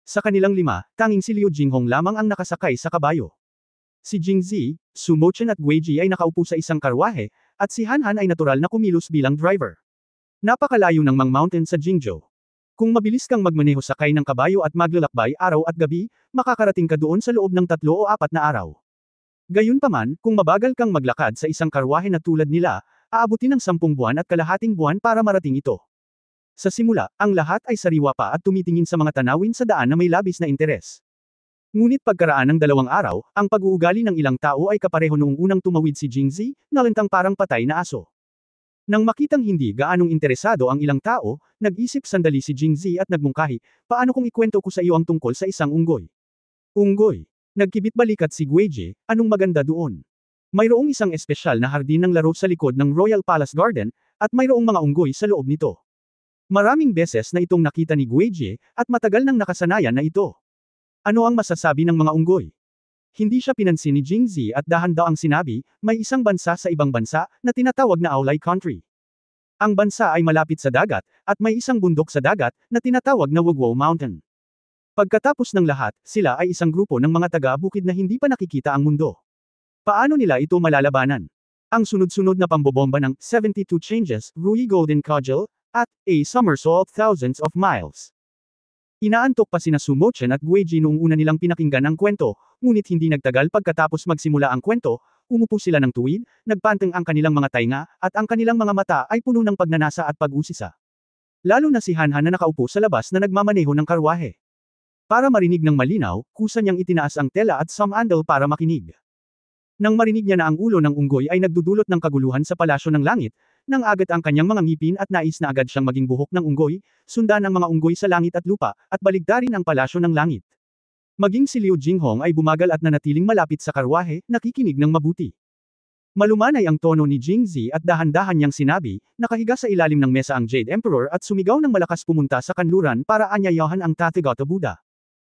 Sa kanilang lima, tanging si Liu Jinghong lamang ang nakasakay sa kabayo. Si Jingzi, Sumochen at Guiji ay nakaupo sa isang karwahe, at si Hanhan ay natural na kumilos bilang driver. Napakalayo ng Mang Mountain sa Jingzhou. Kung mabilis kang magmaneho sakay ng kabayo at maglalakbay araw at gabi, makakarating ka doon sa loob ng 3 o 4 na araw. Gayunpaman, kung mabagal kang maglakad sa isang karwahe na tulad nila, aabutin ng 10 buwan at kalahating buwan para marating ito. Sa simula, ang lahat ay sariwa pa at tumitingin sa mga tanawin sa daan na may labis na interes. Ngunit pagkaraan ng 2 araw, ang pag-uugali ng ilang tao ay kapareho noong unang tumawid si Jingzi, nalintang parang patay na aso. Nang makitang hindi gaanong interesado ang ilang tao, nag-isip sandali si Jingzi at nagmungkahi, paano kung ikwento ko sa iyo ang tungkol sa isang unggoy? Unggoy. Nagkibit balikat si Guiji, anong maganda doon? Mayroong isang espesyal na hardin ng laro sa likod ng Royal Palace Garden, at mayroong mga unggoy sa loob nito. Maraming beses na itong nakita ni Guiji, at matagal nang nakasanayan na ito. Ano ang masasabi ng mga unggoy? Hindi siya pinansin ni Jingzi at dahan-daang sinabi, may isang bansa sa ibang bansa, na tinatawag na Aulai Country. Ang bansa ay malapit sa dagat, at may isang bundok sa dagat, na tinatawag na Wugwo Mountain. Pagkatapos ng lahat, sila ay isang grupo ng mga taga-bukid na hindi pa nakikita ang mundo. Paano nila ito malalabanan? Ang sunod-sunod na pambobomba ng 72 Changes, Rui Golden Cudgel, at A Somersault Thousands of Miles. Inaantok pa sina Sumochen at Guiji noong una nilang pinakinggan ang kwento, ngunit hindi nagtagal pagkatapos magsimula ang kwento, umupo sila ng tuwid, nagpanteng ang kanilang mga tainga, at ang kanilang mga mata ay puno ng pagnanasa at pag-usisa. Lalo na si Hanhan na nakaupo sa labas na nagmamaneho ng karwahe. Para marinig ng malinaw, kusa niyang itinaas ang tela at sumandal para makinig. Nang marinig niya na ang ulo ng unggoy ay nagdudulot ng kaguluhan sa palasyo ng langit, nang agad ang kanyang mga ngipin at nais na agad siyang maging buhok ng unggoy, sundan ang mga unggoy sa langit at lupa, at baligtarin ang palasyo ng langit. Maging si Liu Jinghong ay bumagal at nanatiling malapit sa karwahe, nakikinig ng mabuti. Malumanay ang tono ni Jingzi at dahan-dahan niyang sinabi, nakahiga sa ilalim ng mesa ang Jade Emperor at sumigaw ng malakas pumunta sa kanluran para anyayahan ang Tathagata Buddha.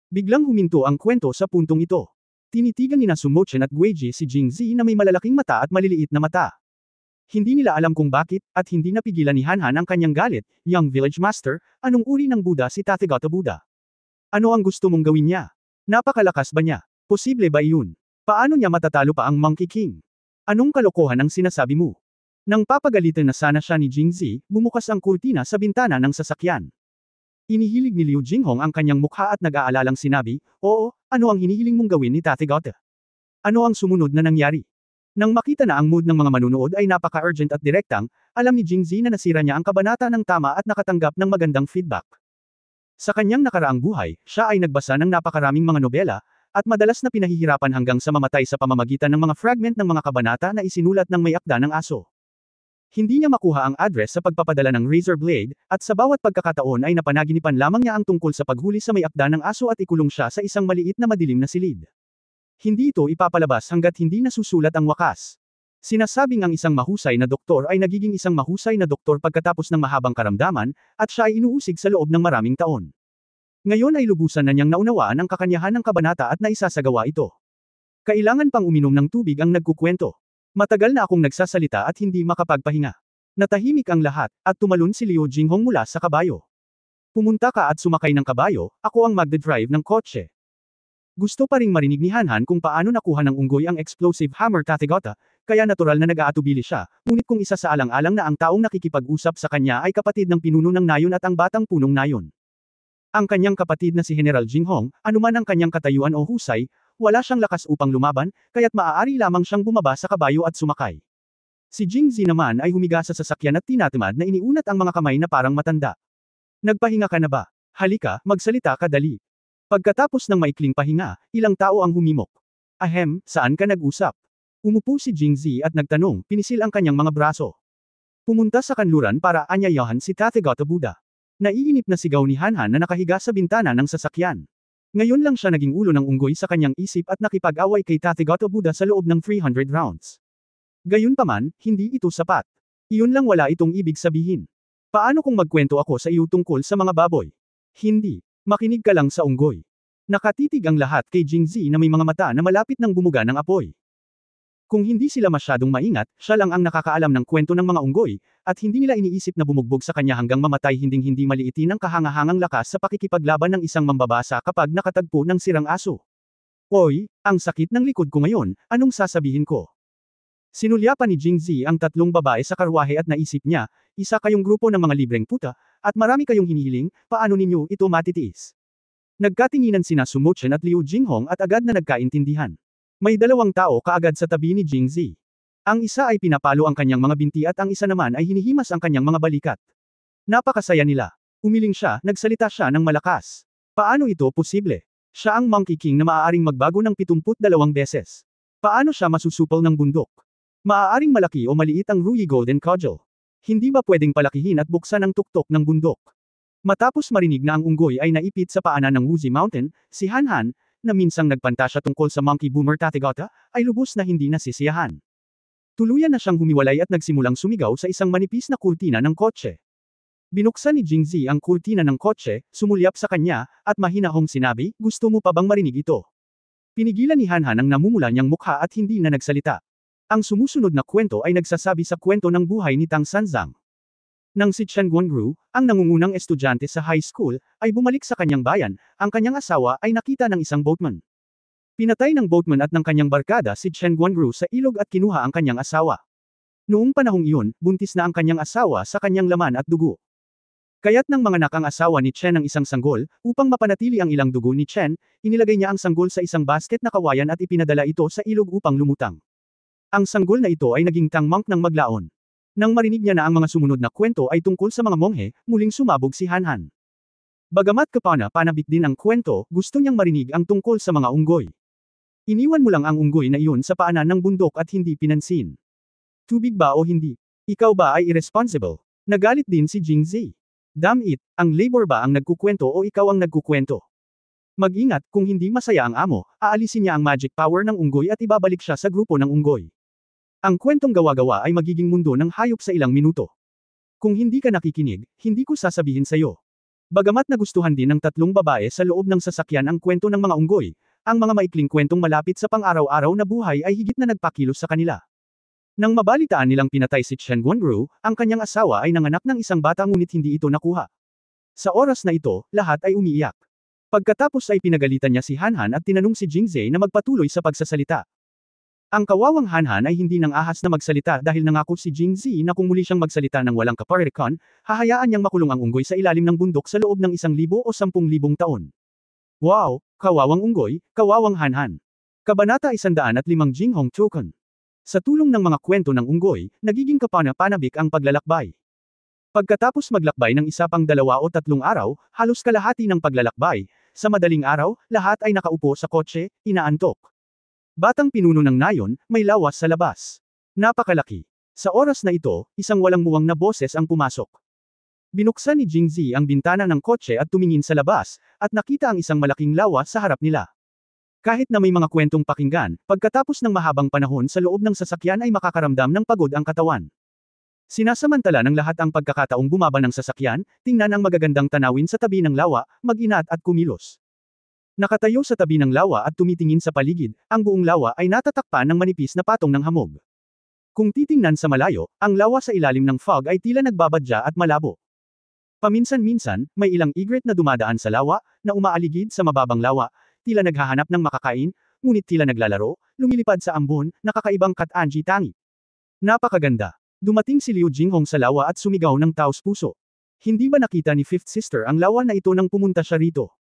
Biglang huminto ang kwento sa puntong ito. Tinitigan ni Sumochen at Guiji si Jingzi na may malalaking mata at maliliit na mata. Hindi nila alam kung bakit, at hindi napigilan ni Hanhan ang kanyang galit, young village master, anong uri ng Buddha si Tathagata Buddha? Ano ang gusto mong gawin niya? Napakalakas ba niya? Posible ba iyon? Paano niya matatalo pa ang Monkey King? Anong kalokohan ang sinasabi mo? Nang papagalitan na sana siya ni Jingzi, bumukas ang kurtina sa bintana ng sasakyan. Inihilig ni Liu Jinghong ang kanyang mukha at nag-aalalang sinabi, oo, ano ang hinihiling mong gawin ni Tathagata? Ano ang sumunod na nangyari? Nang makita na ang mood ng mga manunood ay napaka-urgent at direktang, alam ni Jingzi na nasira niya ang kabanata ng tama at nakatanggap ng magandang feedback. Sa kanyang nakaraang buhay, siya ay nagbasa ng napakaraming mga nobela, at madalas na pinahihirapan hanggang sa mamatay sa pamamagitan ng mga fragment ng mga kabanata na isinulat ng may akda ng aso. Hindi niya makuha ang address sa pagpapadala ng razor blade, at sa bawat pagkakataon ay napanaginipan lamang niya ang tungkol sa paghuli sa may akda ng aso at ikulong siya sa isang maliit na madilim na silid. Hindi ito ipapalabas hanggat hindi nasusulat ang wakas. Sinasabing ang isang mahusay na doktor ay nagiging isang mahusay na doktor pagkatapos ng mahabang karamdaman, at siya ay inuusig sa loob ng maraming taon. Ngayon ay lubusan na niyang naunawaan ang kakanyahan ng kabanata at naisasagawa ito. Kailangan pang uminom ng tubig ang nagkukwento. Matagal na akong nagsasalita at hindi makapagpahinga. Natahimik ang lahat, at tumalon si Liu Jinghong mula sa kabayo. Pumunta ka at sumakay ng kabayo, ako ang magdadrive ng kotse. Gusto pa ring marinig ni Hanhan kung paano nakuha ng unggoy ang explosive hammer Tathagata, kaya natural na nag-aatubili siya, ngunit kung isa sa alang-alang na ang taong nakikipag-usap sa kanya ay kapatid ng pinuno ng nayon at ang batang punong nayon. Ang kanyang kapatid na si General Jinghong, anuman ang kanyang katayuan o husay, wala siyang lakas upang lumaban, kaya't maaari lamang siyang bumaba sa kabayo at sumakay. Si Jingzi naman ay humiga sa sasakyan at tinatamad na iniunat ang mga kamay na parang matanda. Nagpahinga ka na ba? Halika, magsalita ka dali. Pagkatapos ng maikling pahinga, ilang tao ang humimok. Ahem, saan ka nag-usap? Umupo si Jingzi at nagtanong, pinisil ang kanyang mga braso. Pumunta sa kanluran para anyayahan si Tathagata Buddha. Naiinip na sigaw ni Hanhan na nakahiga sa bintana ng sasakyan. Ngayon lang siya naging ulo ng unggoy sa kanyang isip at nakipag-away kay Tathagata Buddha sa loob ng 300 rounds. Gayunpaman, hindi ito sapat. Iyon lang wala itong ibig sabihin. Paano kung magkwento ako sa iyo tungkol sa mga baboy? Hindi. Makinig ka lang sa unggoy. Nakatitig ang lahat kay Jingzi na may mga mata na malapit ng bumuga ng apoy. Kung hindi sila masyadong maingat, siya lang ang nakakaalam ng kwento ng mga unggoy, at hindi nila iniisip na bumugbog sa kanya hanggang mamatay hindi maliitin ang kahangahangang lakas sa pakikipaglaban ng isang mambabasa kapag nakatagpo ng sirang aso. Oy, ang sakit ng likod ko ngayon, anong sasabihin ko? Sinulyapan ni Jingzi ang tatlong babae sa karwahe at naisip niya, isa kayong grupo ng mga libreng puta, at marami kayong hinihiling, paano ninyo ito matitiis? Nagkatinginan sina Sumochen at Liu Jinghong at agad na nagkaintindihan. May dalawang tao kaagad sa tabi ni Jingzi. Ang isa ay pinapalo ang kanyang mga binti at ang isa naman ay hinihimas ang kanyang mga balikat. Napakasaya nila. Umiling siya, nagsalita siya ng malakas. Paano ito posible? Siya ang Monkey King na maaaring magbago ng 72 beses. Paano siya masusupol ng bundok? Maaaring malaki o maliit ang Ruyi Golden Cudgel. Hindi ba pwedeng palakihin at buksan ang tuktok ng bundok? Matapos marinig na ang unggoy ay naipit sa paanan ng Wuzi Mountain, si Hanhan, na minsang nagpantasya tungkol sa Monkey Boomer Tathagata, ay lubos na hindi nasisiyahan. Tuluyan na siyang humiwalay at nagsimulang sumigaw sa isang manipis na kurtina ng kotse. Binuksan ni Jingzi ang kurtina ng kotse, sumulyap sa kanya, at mahinahong sinabi, gusto mo pa bang marinig ito? Pinigilan ni Hanhan ang namumula niyang mukha at hindi na nagsalita. Ang sumusunod na kwento ay nagsasabi sa kwento ng buhay ni Tang Sanzang. Nang si Chen Guangru, ang nangungunang estudyante sa high school, ay bumalik sa kanyang bayan, ang kanyang asawa ay nakita ng isang boatman. Pinatay ng boatman at ng kanyang barkada si Chen Guangru sa ilog at kinuha ang kanyang asawa. Noong panahong iyon, buntis na ang kanyang asawa sa kanyang laman at dugo. Kaya't nang manganak ang asawa ni Chen ng isang sanggol, upang mapanatili ang ilang dugo ni Chen, inilagay niya ang sanggol sa isang basket na kawayan at ipinadala ito sa ilog upang lumutang. Ang sanggol na ito ay naging tangmang ng maglaon. Nang marinig niya na ang mga sumunod na kwento ay tungkol sa mga monghe, muling sumabog si Han. Bagamat kapana-panabik din ang kwento, gusto niyang marinig ang tungkol sa mga unggoy. Iniwan mo lang ang unggoy na iyon sa paanan ng bundok at hindi pinansin. Tubig ba o hindi? Ikaw ba ay irresponsible? Nagalit din si Jingzi. Damn it, ang labor ba ang nagkukwento o ikaw ang nagkukwento? Mag-ingat, kung hindi masaya ang amo, aalisin niya ang magic power ng unggoy at ibabalik siya sa grupo ng unggoy. Ang kwentong gawa-gawa ay magiging mundo ng hayop sa ilang minuto. Kung hindi ka nakikinig, hindi ko sasabihin sa'yo. Bagamat nagustuhan din ng tatlong babae sa loob ng sasakyan ang kwento ng mga unggoy, ang mga maikling kwentong malapit sa pang-araw-araw na buhay ay higit na nagpakilos sa kanila. Nang mabalitaan nilang pinatay si Chen Guanru, ang kanyang asawa ay nanganak ng isang bata ngunit hindi ito nakuha. Sa oras na ito, lahat ay umiiyak. Pagkatapos ay pinagalitan niya si Han at tinanong si Jingzi na magpatuloy sa pagsasalita. Ang kawawang Han ay hindi nang ahas na magsalita dahil nangako si Jingzi na kung muli siyang magsalita ng walang kaparirikon, hahayaan niyang makulong ang unggoy sa ilalim ng bundok sa loob ng 1,000 o 10,000 taon. Wow, kawawang unggoy, kawawang Han. Kabanata 105 Jinghong Token. Sa tulong ng mga kwento ng unggoy, nagiging kapana-panabik ang paglalakbay. Pagkatapos maglakbay ng 1 pang 2 o 3 araw, halos kalahati ng paglalakbay, sa madaling araw, lahat ay nakaupo sa kotse, inaantok. Batang pinuno ng nayon, may lawas sa labas. Napakalaki. Sa oras na ito, isang walang muwang na boses ang pumasok. Binuksan ni Jingzi ang bintana ng kotse at tumingin sa labas, at nakita ang isang malaking lawas sa harap nila. Kahit na may mga kwentong pakinggan, pagkatapos ng mahabang panahon sa loob ng sasakyan ay makakaramdam ng pagod ang katawan. Sinasamantala ng lahat ang pagkakataong bumaba ng sasakyan, tingnan ang magagandang tanawin sa tabi ng lawa, mag-inat at kumilos. Nakatayo sa tabi ng lawa at tumitingin sa paligid, ang buong lawa ay natatakpan ng manipis na patong ng hamog. Kung titingnan sa malayo, ang lawa sa ilalim ng fog ay tila nagbabadya at malabo. Paminsan-minsan, may ilang egret na dumadaan sa lawa, na umaaligid sa mababang lawa, tila naghahanap ng makakain, ngunit tila naglalaro, lumilipad sa ambon, nakakaibang kat-anji tangi. Napakaganda. Dumating si Liu Jinghong sa lawa at sumigaw ng taos-puso. Hindi ba nakita ni Fifth Sister ang lawa na ito nang pumunta siya rito?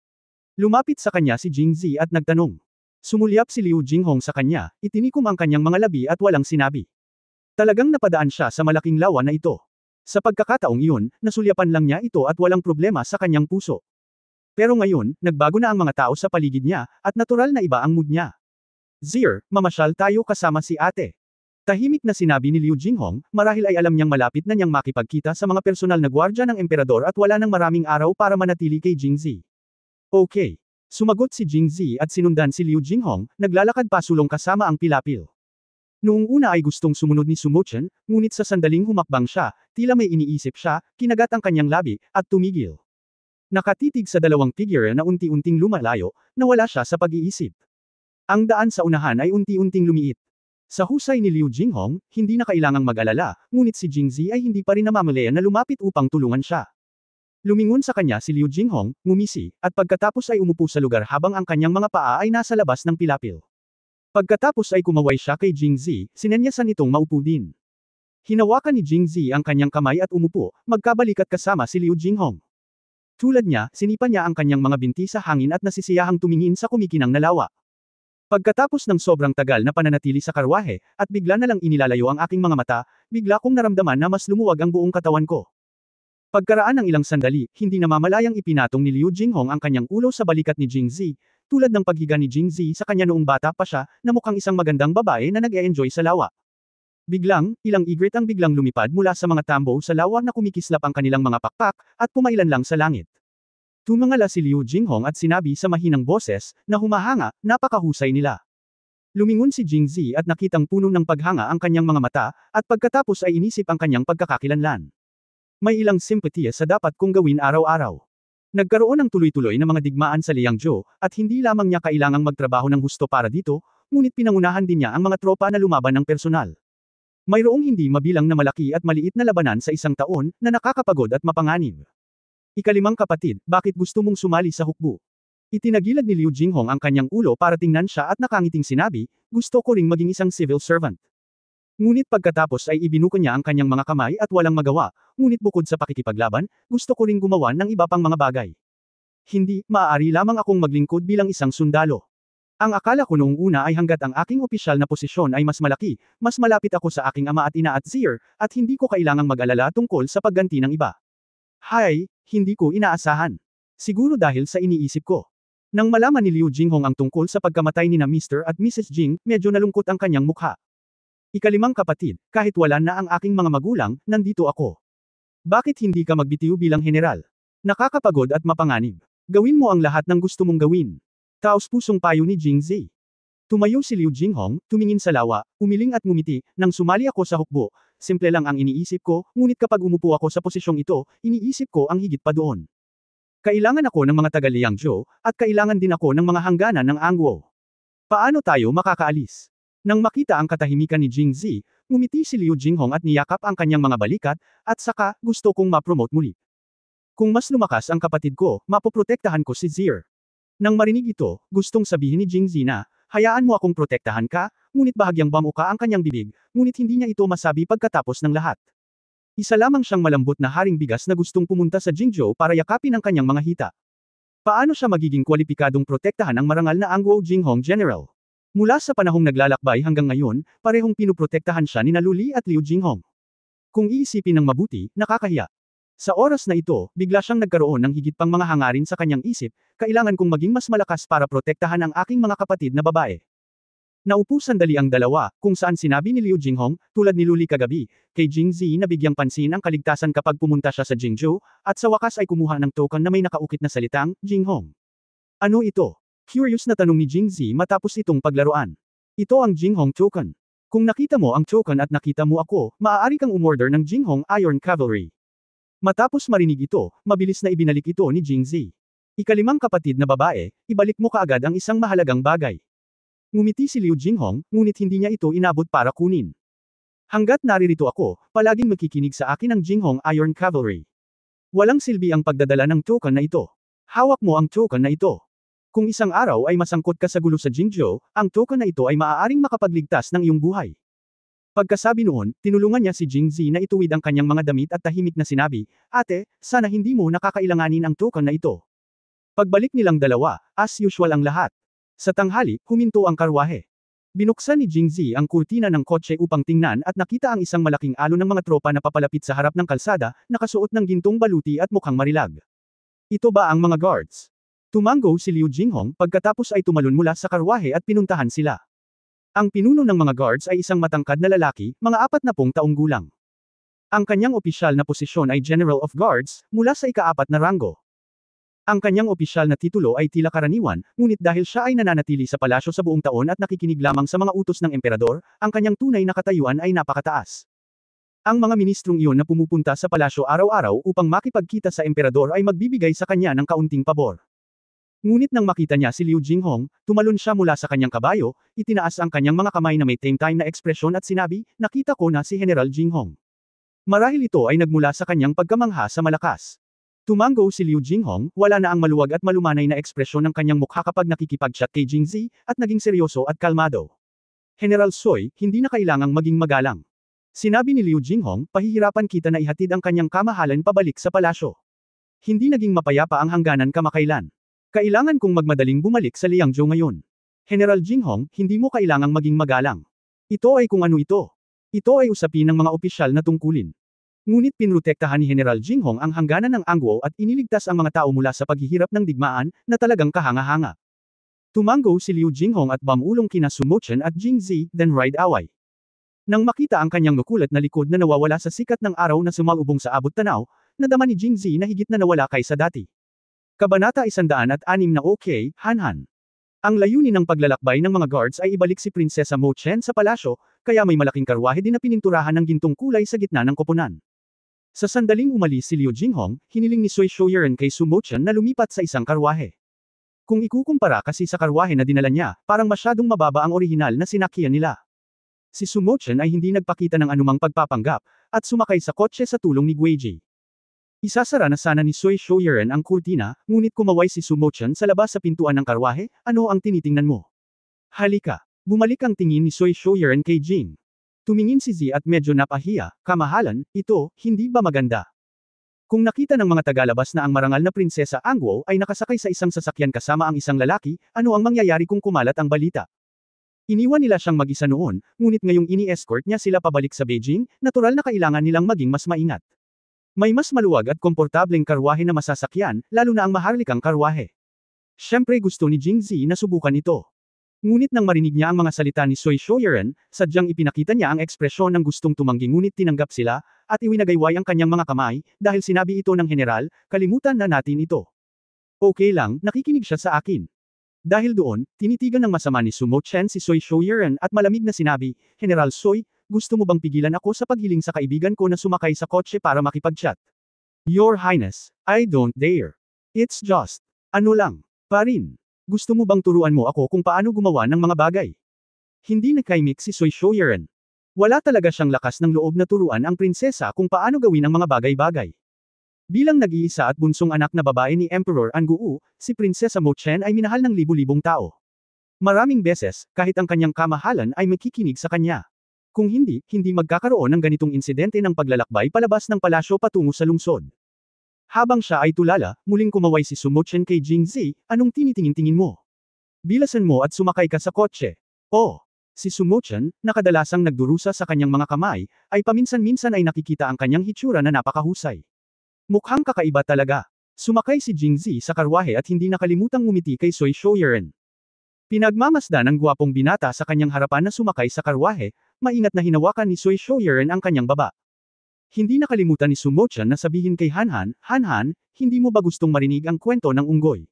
Lumapit sa kanya si Jingzi at nagtanong. Sumulyap si Liu Jinghong sa kanya, itinikom ang kanyang mga labi at walang sinabi. Talagang napadaan siya sa malaking lawa na ito. Sa pagkakataong iyon, nasulyapan lang niya ito at walang problema sa kanyang puso. Pero ngayon, nagbago na ang mga tao sa paligid niya, at natural na iba ang mood niya. Zir, mamasyal tayo kasama si ate. Tahimik na sinabi ni Liu Jinghong, marahil ay alam niyang malapit na niyang makipagkita sa mga personal na gwardya ng emperador at wala nang maraming araw para manatili kay Jingzi. Okay. Sumagot si Jingzi at sinundan si Liu Jinghong, naglalakad pasulong kasama ang pilapil. Noong una ay gustong sumunod ni Sumochen, ngunit sa sandaling humakbang siya, tila may iniisip siya, kinagat ang kanyang labi, at tumigil. Nakatitig sa dalawang figure na unti-unting lumalayo, nawala siya sa pag-iisip. Ang daan sa unahan ay unti-unting lumiit. Sa husay ni Liu Jinghong, hindi na kailangang mag-alala, ngunit si Jingzi ay hindi pa rin namamalayan na lumapit upang tulungan siya. Lumingon sa kanya si Liu Jinghong, ngumisi, at pagkatapos ay umupo sa lugar habang ang kanyang mga paa ay nasa labas ng pilapil. Pagkatapos ay kumaway siya kay Jingzi, sinenyasan itong maupo din. Hinawakan ni Jingzi ang kanyang kamay at umupo, magkabalikat kasama si Liu Jinghong. Tulad niya, sinipa niya ang kanyang mga binti sa hangin at nasisiyahang tumingin sa kumikinang na lawa. Pagkatapos ng sobrang tagal na pananatili sa karwahe, at bigla na lang inilalayo ang aking mga mata, bigla kong naramdaman na mas lumuwag ang buong katawan ko. Pagkaraan ng ilang sandali, hindi namamalayang ipinatong ni Liu Jinghong ang kanyang ulo sa balikat ni Jingzi, tulad ng paghiga ni Jingzi sa kanya noong bata pa siya, na mukhang isang magandang babae na nag-e-enjoy sa lawa. Biglang, ilang egret ang biglang lumipad mula sa mga tambo sa lawa na kumikislap ang kanilang mga pakpak, at pumailan lang sa langit. Tumangala si Liu Jinghong at sinabi sa mahinang boses, na humahanga, napakahusay nila. Lumingon si Jingzi at nakitang puno ng paghanga ang kanyang mga mata, at pagkatapos ay inisip ang kanyang pagkakakilanlan. May ilang simpatiya sa dapat kong gawin araw-araw. Nagkaroon ng tuloy-tuloy na mga digmaan sa Liangzhou, at hindi lamang niya kailangang magtrabaho ng husto para dito, ngunit pinangunahan din niya ang mga tropa na lumaban ng personal. Mayroong hindi mabilang na malaki at maliit na labanan sa isang taon, na nakakapagod at mapanganib. Ikalimang kapatid, bakit gusto mong sumali sa hukbo? Itinagilad ni Liu Jinghong ang kanyang ulo para tingnan siya at nakangiting sinabi, gusto ko ring maging isang civil servant. Ngunit pagkatapos ay ibinuko niya ang kanyang mga kamay at walang magawa, ngunit bukod sa pakikipaglaban, gusto ko ring gumawa ng iba pang mga bagay. Hindi, maaari lamang akong maglingkod bilang isang sundalo. Ang akala ko noong una ay hanggat ang aking opisyal na posisyon ay mas malaki, mas malapit ako sa aking ama at ina at Zier, at hindi ko kailangang mag-alala tungkol sa pagganti ng iba. Hay, hindi ko inaasahan. Siguro dahil sa iniisip ko. Nang malaman ni Liu Jinghong ang tungkol sa pagkamatay ni na Mr. at Mrs. Jing, medyo nalungkot ang kanyang mukha. Ikalimang kapatid, kahit wala na ang aking mga magulang, nandito ako. Bakit hindi ka magbitiw bilang general? Nakakapagod at mapanganib. Gawin mo ang lahat ng gusto mong gawin. Taos-pusong payo ni Jingzi. Tumayo si Liu Jinghong, tumingin sa lawa, umiling at ngumiti, nang sumali ako sa hukbo. Simple lang ang iniisip ko, ngunit kapag umupo ako sa posisyong ito, iniisip ko ang higit pa doon. Kailangan ako ng mga taga-Liangzhou, at kailangan din ako ng mga hangganan ng Angguo. Paano tayo makakaalis? Nang makita ang katahimikan ni Jingzi, ngumiti si Liu Jinghong at niyakap ang kanyang mga balikat, at saka, gusto kong ma-promote muli. Kung mas lumakas ang kapatid ko, mapoprotektahan ko si Zier. Nang marinig ito, gustong sabihin ni Jingzi na, hayaan mo akong protektahan ka, ngunit bahagyang bamuka ang kanyang bibig, ngunit hindi niya ito masabi pagkatapos ng lahat. Isa lamang siyang malambot na haring bigas na gustong pumunta sa Jingzhou para yakapin ang kanyang mga hita. Paano siya magiging kwalipikadong protektahan ang marangal na Angguo Jinghong General? Mula sa panahong naglalakbay hanggang ngayon, parehong pinuprotektahan siya ni Lu Li at Liu Jinghong. Kung iisipin ng mabuti, nakakahiya. Sa oras na ito, bigla siyang nagkaroon ng higit pang mga hangarin sa kanyang isip, kailangan kong maging mas malakas para protektahan ang aking mga kapatid na babae. Naupo sandali ang dalawa, kung saan sinabi ni Liu Jinghong, tulad ni Lu Li kagabi, kay Jingzi na bigyang pansin ang kaligtasan kapag pumunta siya sa Jingzhou, at sa wakas ay kumuha ng token na may nakaukit na salitang, Jinghong. Ano ito? Curious na tanong ni Jingzi matapos itong paglaruan. Ito ang Jinghong token. Kung nakita mo ang token at nakita mo ako, maaari kang umorder ng Jinghong Iron Cavalry. Matapos marinig ito, mabilis na ibinalik ito ni Jingzi. Ikalimang kapatid na babae, ibalik mo kaagad ang isang mahalagang bagay. Ngumiti si Liu Jinghong, ngunit hindi niya ito inabot para kunin. Hanggat naririto ako, palaging makikinig sa akin ang Jinghong Iron Cavalry. Walang silbi ang pagdadala ng token na ito. Hawak mo ang token na ito. Kung isang araw ay masangkot ka sa gulo sa Jingzhou, ang token na ito ay maaaring makapagligtas ng iyong buhay. Pagkasabi noon, tinulungan niya si Jingzi na ituwid ang kanyang mga damit at tahimik na sinabi, Ate, sana hindi mo nakakailanganin ang token na ito. Pagbalik nilang dalawa, as usual ang lahat. Sa tanghali, huminto ang karwahe. Binuksan ni Jingzi ang kurtina ng kotse upang tingnan at nakita ang isang malaking alon ng mga tropa na papalapit sa harap ng kalsada, nakasuot ng gintong baluti at mukhang marilag. Ito ba ang mga guards? Tumango si Liu Jinghong pagkatapos ay tumalon mula sa karwahe at pinuntahan sila. Ang pinuno ng mga guards ay isang matangkad na lalaki, mga 40 taong gulang. Ang kanyang opisyal na posisyon ay General of Guards, mula sa ika-4 na ranggo. Ang kanyang opisyal na titulo ay tila karaniwan, ngunit dahil siya ay nananatili sa palasyo sa buong taon at nakikinig lamang sa mga utos ng emperador, ang kanyang tunay na katayuan ay napakataas. Ang mga ministrong iyon na pumupunta sa palasyo araw-araw upang makipagkita sa emperador ay magbibigay sa kanya ng kaunting pabor. Ngunit nang makita niya si Liu Jinghong, tumalon siya mula sa kanyang kabayo, itinaas ang kanyang mga kamay na may time na ekspresyon at sinabi, nakita ko na si General Jinghong. Marahil ito ay nagmula sa kanyang pagkamangha sa malakas. Tumango si Liu Jinghong, wala na ang maluwag at malumanay na ekspresyon ng kanyang mukha kapag nakikipag-chat kay Jingzi, at naging seryoso at kalmado. General Soy, hindi na kailangang maging magalang. Sinabi ni Liu Jinghong, pahihirapan kita na ihatid ang kanyang kamahalan pabalik sa palasyo. Hindi naging mapayapa ang hangganan kamakailan. Kailangan kong magmadaling bumalik sa Liangzhou ngayon. General Jinghong, hindi mo kailangang maging magalang. Ito ay kung ano ito. Ito ay usapin ng mga opisyal na tungkulin. Ngunit pinrotektahan ni General Jinghong ang hangganan ng Angguo at iniligtas ang mga tao mula sa paghihirap ng digmaan, na talagang kahanga-hanga. Tumango si Liu Jinghong at bamulong kina Sumo Chen at Jingzi, then ride away. Nang makita ang kanyang makulat na likod na nawawala sa sikat ng araw na sumalubong sa abot tanaw, nadama ni Jingzi na higit na nawala kaysa dati. Kabanata 106 na OK, Hanhan. Ang layunin ng paglalakbay ng mga guards ay ibalik si Prinsesa Mo Chen sa palasyo, kaya may malaking karwahe din na pininturahan ng gintong kulay sa gitna ng koponan. Sa sandaling umalis si Liu Jinghong, hiniling ni Sui Shouyuan kay Sumo Chen na lumipat sa isang karwahe. Kung ikukumpara kasi sa karwahe na dinala niya, parang masyadong mababa ang orihinal na sinakyan nila. Si Sumo Chen ay hindi nagpakita ng anumang pagpapanggap, at sumakay sa kotse sa tulong ni Guiji. Isasara na sana ni Sui Shouyuan ang kurtina, ngunit kumaway si Sumo Chen sa labas sa pintuan ng karwahe, ano ang tinitingnan mo? Halika. Bumalik ang tingin ni Sui Shouyuan kay Jing. Tumingin si Zi at medyo napahiya, kamahalan, ito, hindi ba maganda? Kung nakita ng mga tagalabas na ang marangal na Prinsesa Angguo ay nakasakay sa isang sasakyan kasama ang isang lalaki, ano ang mangyayari kung kumalat ang balita? Iniwan nila siyang mag-isa noon, ngunit ngayong ini-escort niya sila pabalik sa Beijing, natural na kailangan nilang maging mas maingat. May mas maluwag at komportableng karwahe na masasakyan, lalo na ang maharlikang karwahe. Siyempre gusto ni Jingzi na subukan ito. Ngunit nang marinig niya ang mga salita ni Sui Shoyuren, sadyang ipinakita niya ang ekspresyon ng gustong tumanggi ngunit tinanggap sila, at iwinagayway ang kanyang mga kamay, dahil sinabi ito ng general, kalimutan na natin ito. Okay lang, nakikinig siya sa akin. Dahil doon, tinitigan ng masama ni Sumo Chen si Sui Shoyuren at malamig na sinabi, General Sui, gusto mo bang pigilan ako sa paghiling sa kaibigan ko na sumakay sa kotse para makipag-chat? Your Highness, I don't dare. It's just, ano lang, pa rin. Gusto mo bang turuan mo ako kung paano gumawa ng mga bagay? Hindi nakaimik si Sui Shoyuren. Wala talaga siyang lakas ng loob na turuan ang prinsesa kung paano gawin ang mga bagay-bagay. Bilang nag-iisa at bunsong anak na babae ni Emperor Angguo, si Prinsesa Mo Chen ay minahal ng libu-libong tao. Maraming beses, kahit ang kanyang kamahalan ay makikinig sa kanya. Kung hindi, hindi magkakaroon ng ganitong insidente ng paglalakbay palabas ng palasyo patungo sa lungsod. Habang siya ay tulala, muling kumaway si Sumo Chen kay Jingzi, anong tinitingin-tingin mo? Bilasan mo at sumakay ka sa kotse. Oh! Si Sumo Chen, na kadalasang nagdurusa sa kanyang mga kamay, ay paminsan-minsan ay nakikita ang kanyang hitsura na napakahusay. Mukhang kakaiba talaga. Sumakay si Jingzi sa karwahe at hindi nakalimutang ngumiti kay Sui Shoyuren. Pinagmamasdan ng gwapong binata sa kanyang harapan na sumakay sa karwahe, maingat na hinawakan ni Sui Shoyuren ang kanyang baba. Hindi nakalimutan ni Sumo Chen na sabihin kay Hanhan, Hanhan, hindi mo ba gustong marinig ang kwento ng unggoy?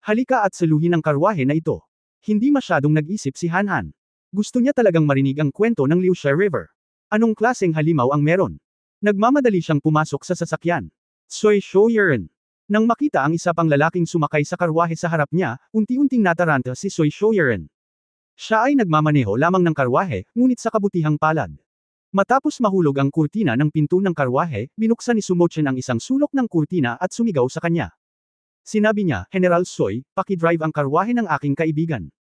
Halika at saluhin ang karwahe na ito. Hindi masyadong nag-isip si Hanhan. Gusto niya talagang marinig ang kwento ng Liuxia River. Anong klaseng halimaw ang meron? Nagmamadali siyang pumasok sa sasakyan. Sui Shoyuren. Nang makita ang isa pang lalaking sumakay sa karwahe sa harap niya, unti-unting nataranta si Sui Shoyuren. Siya ay nagmamaneho lamang ng karwahe, ngunit sa kabutihang palad. Matapos mahulog ang kurtina ng pinto ng karwahe, binuksan ni Sumo Chen ang isang sulok ng kurtina at sumigaw sa kanya. Sinabi niya, General Sui, paki-drive ang karwahe ng aking kaibigan.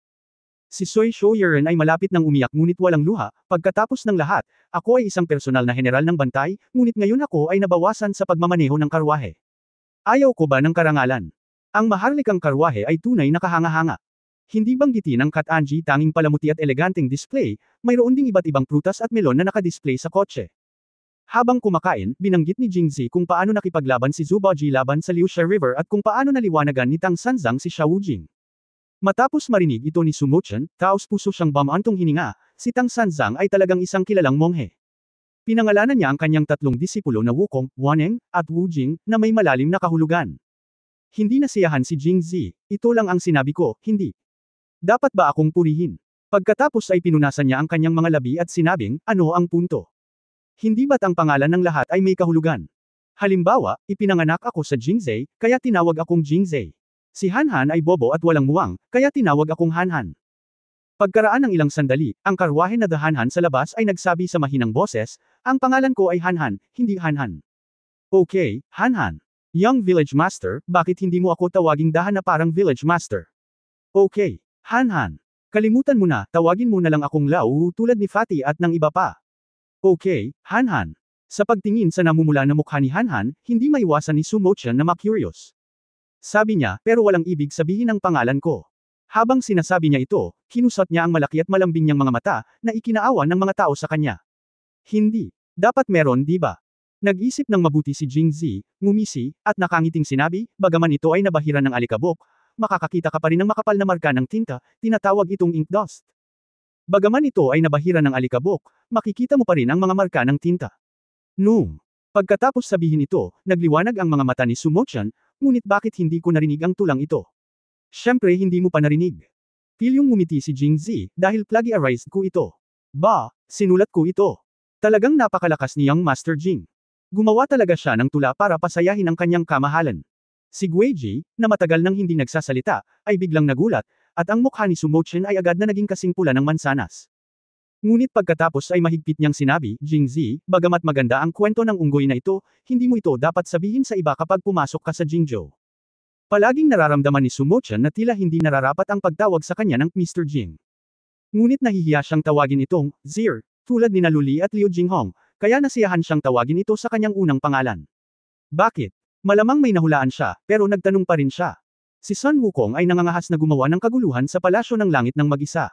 Si Sui Shoyuren ay malapit nang umiyak ngunit walang luha, pagkatapos ng lahat, ako ay isang personal na general ng bantay, ngunit ngayon ako ay nabawasan sa pagmamaneho ng karwahe. Ayaw ko ba ng karangalan? Ang maharlikang karwahe ay tunay na kahanga-hanga. Hindi banggitin ng Kat-Anji tanging palamuti at eleganteng display, mayroon ding iba't ibang prutas at melon na nakadisplay sa kotse. Habang kumakain, binanggit ni Jingzi kung paano nakipaglaban si Zuboji laban sa Liuxia River at kung paano naliwanagan ni Tang Sanzang si Xiao Wujing. Matapos marinig ito ni Sumo Chen, taos-puso siyang bamantong hininga, si Tang Sanzang ay talagang isang kilalang monghe. Pinangalanan niya ang kanyang tatlong disipulo na Wukong, Waneng, at Wujing, na may malalim na kahulugan. Hindi nasiyahan si Jingzi, ito lang ang sinabi ko, hindi. Dapat ba akong purihin? Pagkatapos ay pinunasan niya ang kanyang mga labi at sinabing, ano ang punto? Hindi ba't ang pangalan ng lahat ay may kahulugan? Halimbawa, ipinanganak ako sa Jingzhi, kaya tinawag akong Jingzhi. Si Hanhan ay bobo at walang muwang, kaya tinawag akong Hanhan. Pagkaraan ng ilang sandali, ang karwahe na The Hanhan sa labas ay nagsabi sa mahinang boses, ang pangalan ko ay Hanhan, hindi Hanhan. Okay, Hanhan. Young Village Master, bakit hindi mo ako tawaging dahan na parang Village Master? Okay, Hanhan. Kalimutan mo na, tawagin mo na lang akong Lau tulad ni Fatty at ng iba pa. Okay, Hanhan. Sa pagtingin sa namumula na mukha ni Hanhan, hindi maiwasan ni Sumo Chen na ma-curious. Sabi niya, pero walang ibig sabihin ang pangalan ko. Habang sinasabi niya ito, kinusot niya ang malaki at malambing niyang mga mata, na ikinaawan ng mga tao sa kanya. Hindi. Dapat meron, di ba? Nag-isip ng mabuti si Jingzi, ngumisi, at nakangiting sinabi, bagaman ito ay nabahiran ng alikabok, makakakita ka pa rin ng makapal na marka ng tinta, tinatawag itong ink dust. Bagaman ito ay nabahiran ng alikabok, makikita mo pa rin ang mga marka ng tinta. Pagkatapos sabihin ito, nagliwanag ang mga mata ni Sumo Chen, ngunit bakit hindi ko narinig ang tulang ito? Siyempre hindi mo pa narinig. Pilyong ngumiti si Jingzi, dahil plagiarized ko ito. Ba, sinulat ko ito. Talagang napakalakas ni Young Master Jing. Gumawa talaga siya ng tula para pasayahin ang kanyang kamahalan. Si Guiji, na matagal nang hindi nagsasalita, ay biglang nagulat, at ang mukha ni Sumo Chen ay agad na naging kasing pula ng mansanas. Ngunit pagkatapos ay mahigpit niyang sinabi, Jingzi, bagamat maganda ang kwento ng unggoy na ito, hindi mo ito dapat sabihin sa iba kapag pumasok ka sa Jingzhou. Palaging nararamdaman ni Sumo Chen na tila hindi nararapat ang pagtawag sa kanya ng Mr. Jing. Ngunit nahihiya siyang tawagin itong, Zir, tulad ni Luli at Liu Jinghong, kaya nasiyahan siyang tawagin ito sa kanyang unang pangalan. Bakit? Malamang may nahulaan siya, pero nagtanong pa rin siya. Si Sun Wukong ay nangangahas na gumawa ng kaguluhan sa palasyo ng langit ng mag-isa.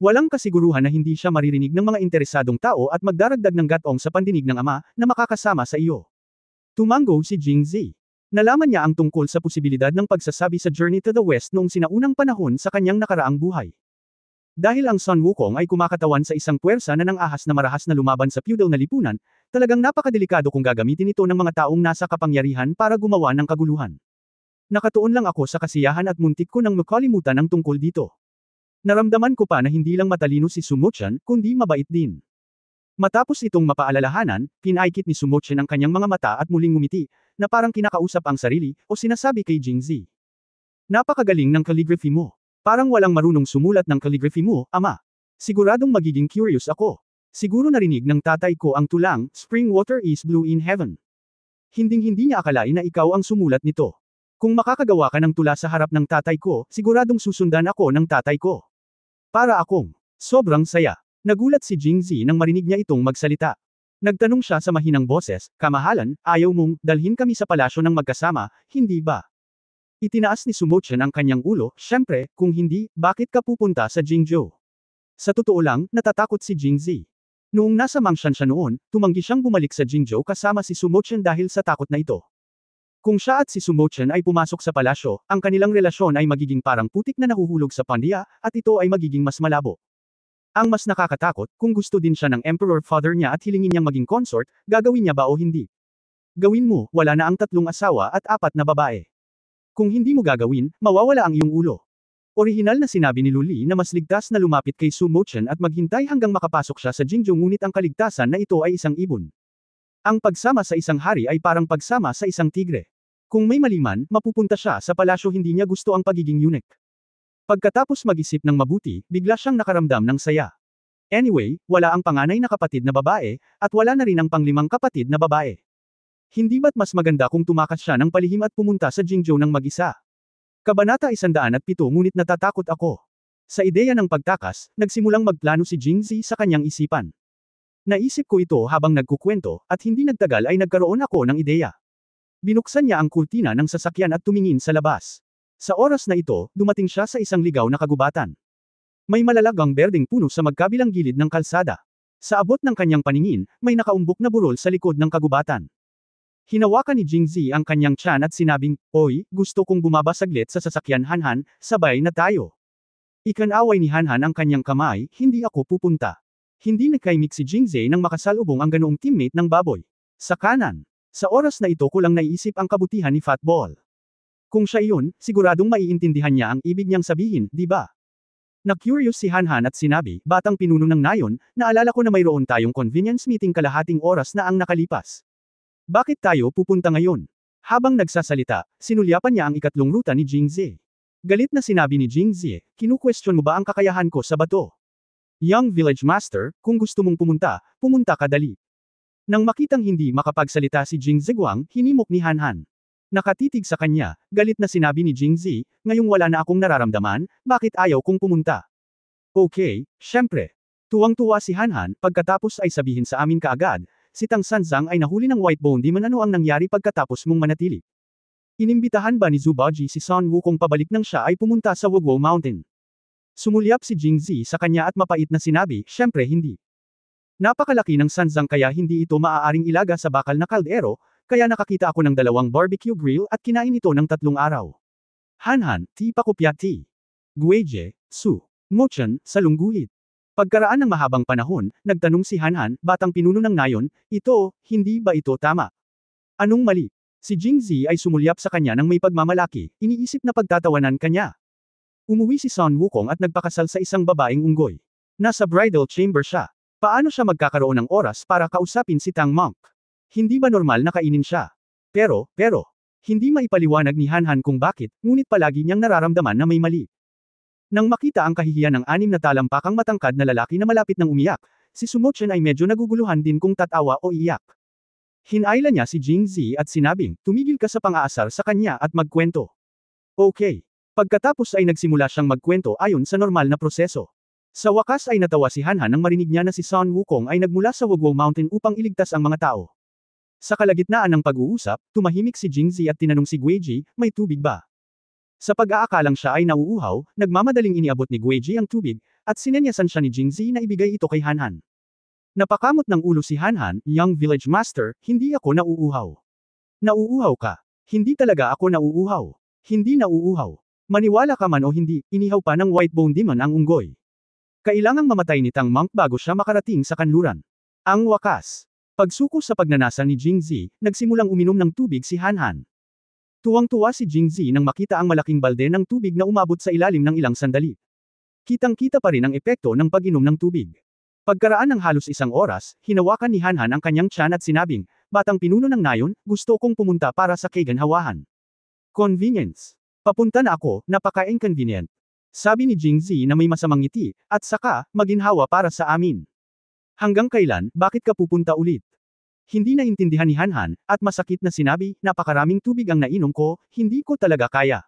Walang kasiguruhan na hindi siya maririnig ng mga interesadong tao at magdaragdag ng gatong sa pandinig ng ama na makakasama sa iyo. Tumango si Jingzi. Nalaman niya ang tungkol sa posibilidad ng pagsasabi sa Journey to the West noong sinaunang panahon sa kanyang nakaraang buhay. Dahil ang Sun Wukong ay kumakatawan sa isang puwersa na nang-ahas na marahas na lumaban sa feudal na lipunan, talagang napakadelikado kung gagamitin ito ng mga taong nasa kapangyarihan para gumawa ng kaguluhan. Nakatuon lang ako sa kasiyahan at muntik ko nang makalimutan ang tungkol dito. Naramdaman ko pa na hindi lang matalino si Sumochan, kundi mabait din. Matapos itong mapaalalahanan, pinaikit ni Sumochan ang kanyang mga mata at muling ngumiti, na parang kinakausap ang sarili, o sinasabi kay Jingzi. Napakagaling ng calligraphy mo. Parang walang marunong sumulat ng calligraphy mo, ama. Siguradong magiging curious ako. Siguro narinig ng tatay ko ang tulang, Spring water is blue in heaven. Hinding-hindi niya akalain na ikaw ang sumulat nito. Kung makakagawa ka ng tula sa harap ng tatay ko, siguradong susundan ako ng tatay ko. Para akong sobrang saya. Nagulat si Jingzi nang marinig niya itong magsalita. Nagtanong siya sa mahinang boses, kamahalan, ayaw mong dalhin kami sa palasyo ng magkasama, hindi ba? Itinaas ni Sumochan ang kanyang ulo, syempre, kung hindi, bakit ka pupunta sa Jingzhou? Sa totoo lang, natatakot si Jingzi. Noong nasa Mangshan siya noon, tumanggi siyang bumalik sa Jingzhou kasama si Sumochan dahil sa takot na ito. Kung siya at si Sumochan ay pumasok sa palasyo, ang kanilang relasyon ay magiging parang putik na nahuhulog sa pandya, at ito ay magiging mas malabo. Ang mas nakakatakot, kung gusto din siya ng Emperor Father niya at hilingin niyang maging consort, gagawin niya ba o hindi? Gawin mo, wala na ang 3 asawa at 4 na babae. Kung hindi mo gagawin, mawawala ang iyong ulo. Orihinal na sinabi ni Luli na mas ligtas na lumapit kay Sumochan at maghintay hanggang makapasok siya sa Jingzhou ngunit ang kaligtasan na ito ay isang ibon. Ang pagsama sa isang hari ay parang pagsama sa isang tigre. Kung may maliman, mapupunta siya sa palasyo hindi niya gusto ang pagiging eunuch. Pagkatapos mag-isip ng mabuti, bigla siyang nakaramdam ng saya. Anyway, wala ang panganay na kapatid na babae, at wala na rin ang panglimang kapatid na babae. Hindi ba't mas maganda kung tumakas siya ng palihim at pumunta sa Jingzhou ng mag-isa? Kabanata 107 ngunit natatakot ako. Sa ideya ng pagtakas, nagsimulang magplano si Jingzi sa kanyang isipan. Naisip ko ito habang nagkukwento, at hindi nagtagal ay nagkaroon ako ng ideya. Binuksan niya ang kurtina ng sasakyan at tumingin sa labas. Sa oras na ito, dumating siya sa isang ligaw na kagubatan. May malalagang berdeng puno sa magkabilang gilid ng kalsada. Sa abot ng kanyang paningin, may nakaumbok na burol sa likod ng kagubatan. Hinawakan ni Jingzi ang kanyang tiyan at sinabing, "Oy, gusto kong bumaba saglit sa sasakyan Han-Han, sabay na tayo." Ikanaway ni Han-Han ang kanyang kamay, "Hindi ako pupunta." Hindi nagkaimik si Jingzi nang makasalubong ang ganoong teammate ng baboy. Sa kanan. Sa oras na ito ko lang naiisip ang kabutihan ni Fatball. Kung siya iyon, siguradong maiintindihan niya ang ibig niyang sabihin, di ba? Na-curious si Han-Han at sinabi, "Batang pinuno ng nayon, naalala ko na mayroon tayong convenience meeting kalahating oras na ang nakalipas. Bakit tayo pupunta ngayon?" Habang nagsasalita, sinulyapan niya ang ikatlong ruta ni Jingzi. Galit na sinabi ni Jingzi, "Kinu-question mo ba ang kakayahan ko sa bato? Young Village Master, kung gusto mong pumunta, pumunta ka dali." Nang makitang hindi makapagsalita si Jing Ziguang, hinimok ni Han-Han. Nakatitig sa kanya, galit na sinabi ni Jingzi, "Ngayong wala na akong nararamdaman, bakit ayaw kong pumunta?" Okay, syempre. Tuwang-tuwa si Han-Han, pagkatapos ay sabihin sa amin kaagad, si Tang Sanzang ay nahuli ng White Bone Demon. Ano ang nangyari pagkatapos mong manatili? Inimbitahan ba ni Zubaji si Sun Wukong pabalik nang siya ay pumunta sa Wugwo Mountain? Sumulyap si Jingzi sa kanya at mapait na sinabi, syempre hindi. Napakalaki ng Sanzang kaya hindi ito maaaring ilaga sa bakal na kaldero, kaya nakakita ako ng 2 barbecue grill at kinain ito ng 3 araw. Han-Han, ti pakopya ti. Gueje, su. Mochan, sa lungguhit. Pagkaraan ng mahabang panahon, nagtanong si Han-Han, batang pinuno ng nayon, ito, hindi ba ito tama? Anong mali? Si Jingzi ay sumulyap sa kanya ng may pagmamalaki, iniisip na pagtatawanan kanya. Umuwi si Sun Wukong at nagpakasal sa isang babaeng unggoy. Nasa bridal chamber siya. Paano siya magkakaroon ng oras para kausapin si Tang Monk? Hindi ba normal na kainin siya? Pero, hindi maipaliwanag ni Han-Han kung bakit, ngunit palagi niyang nararamdaman na may mali. Nang makita ang kahihiyan ng 6 na talampakang matangkad na lalaki na malapit nang umiyak, si Sumochan ay medyo naguguluhan din kung tatawa o iyak. Hinayla niya si Jingzi at sinabing, "Tumigil ka sa pang-aasar sa kanya at magkwento." Okay. Pagkatapos ay nagsimula siyang magkwento ayon sa normal na proseso. Sa wakas ay natawa si Han-Han nang marinig niya na si Sun Wukong ay nagmula sa Wugwo Mountain upang iligtas ang mga tao. Sa kalagitnaan ng pag-uusap, tumahimik si Jingzi at tinanong si Guiji, may tubig ba? Sa pag-aakalang siya ay nauuhaw, nagmamadaling iniabot ni Guiji ang tubig, at sinenyasan siya ni Jingzi na ibigay ito kay Hanhan. Napakamot ng ulo si Hanhan, young village master, hindi ako nauuhaw. Nauuhaw ka. Hindi talaga ako nauuhaw. Hindi nauuhaw. Maniwala ka man o hindi, inihaw pa ng Whitebone Demon ang unggoy. Kailangang mamatay ni Tang Monk bago siya makarating sa kanluran. Ang wakas. Pagsuko sa pagnanasa ni Jingzi, nagsimulang uminom ng tubig si Hanhan. Tuwang-tuwa si Jingzi nang makita ang malaking balde ng tubig na umabot sa ilalim ng ilang sandali. Kitang-kita pa rin ang epekto ng pag-inom ng tubig. Pagkaraan ng halos 1 oras, hinawakan ni Hanhan ang kanyang tiyan at sinabing, batang pinuno ng nayon, gusto kong pumunta para sa kaganhawahan. Convenience. Papunta na ako, napaka-inconvenient. Sabi ni Jingzi na may masamang ngiti, at saka, maginhawa para sa amin. Hanggang kailan, bakit ka pupunta ulit? Hindi naintindihan ni Hanhan, at masakit na sinabi, napakaraming tubig ang nainom ko, hindi ko talaga kaya.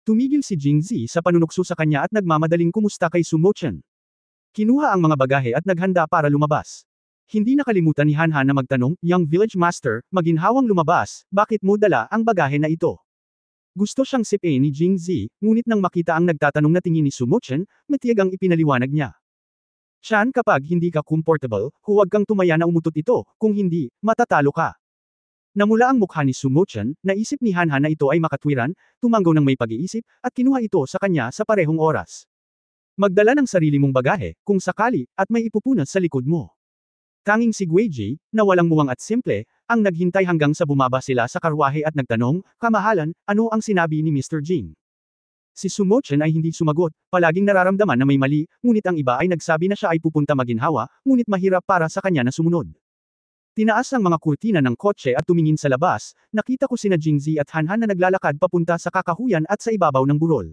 Tumigil si Jingzi sa panunukso sa kanya at nagmamadaling kumusta kay Sumochen. Kinuha ang mga bagahe at naghanda para lumabas. Hindi nakalimutan ni Hanhan na magtanong, young village master, maginhawang lumabas, bakit mo dala ang bagahe na ito? Gusto siyang sipain ni Jingzi, ngunit nang makita ang nagtatanong na tingin ni Sumochen, matiyag ang ipinaliwanag niya. Chan, kapag hindi ka comfortable, huwag kang tumaya na umutot ito, kung hindi, matatalo ka. Namula ang mukha ni Sumochen, naisip ni Hanhan na ito ay makatwiran, tumanggo ng may pag-iisip, at kinuha ito sa kanya sa parehong oras. Magdala ng sarili mong bagahe, kung sakali, at may ipupunas sa likod mo. Tanging si Guiji, na walang muwang at simple, ang naghintay hanggang sa bumaba sila sa karwahe at nagtanong, kamahalan, ano ang sinabi ni Mr. Jing? Si Sumochen ay hindi sumagot, palaging nararamdaman na may mali, ngunit ang iba ay nagsabi na siya ay pupunta maginhawa, ngunit mahirap para sa kanya na sumunod. Tinaas ang mga kurtina ng kotse at tumingin sa labas, nakita ko sina Jingzi at Hanhan na naglalakad papunta sa kakahuyan at sa ibabaw ng burol.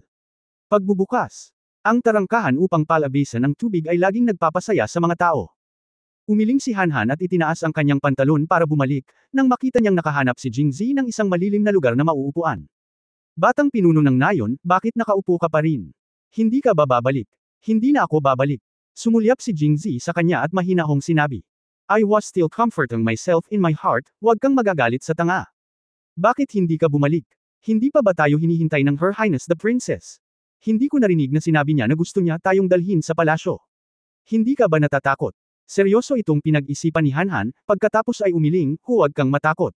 Pagbubukas. Ang tarangkahan upang palabisan ng tubig ay laging nagpapasaya sa mga tao. Umiling si Hanhan at itinaas ang kanyang pantalon para bumalik, nang makita niyang nakahanap si Jingzi ng isang malilim na lugar na mauupuan. Batang pinuno ng nayon, bakit nakaupo ka pa rin? Hindi ka ba babalik? Hindi na ako babalik. Sumulyap si Jingzi sa kanya at mahinahong sinabi. I was still comforting myself in my heart, huwag kang magagalit sa tanga. Bakit hindi ka bumalik? Hindi pa ba tayo hinihintay ng Her Highness the Princess? Hindi ko narinig na sinabi niya na gusto niya tayong dalhin sa palasyo. Hindi ka ba natatakot? Seryoso itong pinag-isipan ni Hanhan, pagkatapos ay umiling, huwag kang matakot.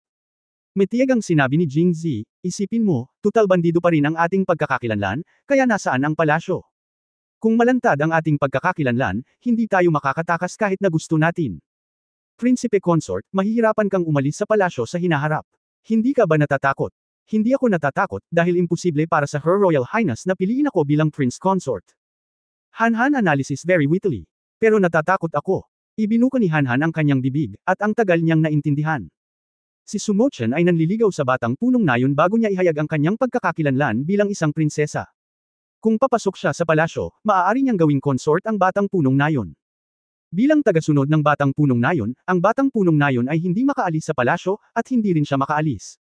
Matiyag ang sinabi ni Jingzi, isipin mo, tutal bandido pa rin ang ating pagkakakilanlan, kaya nasaan ang palasyo? Kung malantad ang ating pagkakakilanlan, hindi tayo makakatakas kahit na gusto natin. Prinsipe Consort, mahihirapan kang umalis sa palasyo sa hinaharap. Hindi ka ba natatakot? Hindi ako natatakot, dahil imposible para sa Her Royal Highness na piliin ako bilang Prince Consort. Hanhan analysis very wittily. Pero natatakot ako. Ibinuko ni Hanhan ang kanyang bibig, at ang tagal niyang naintindihan. Si Sumochen ay nanliligaw sa batang punong nayon bago niya ihayag ang kanyang pagkakakilanlan bilang isang prinsesa. Kung papasok siya sa palasyo, maaari niyang gawing consort ang batang punong nayon. Bilang tagasunod ng batang punong nayon, ang batang punong nayon ay hindi makaalis sa palasyo, at hindi rin siya makaalis.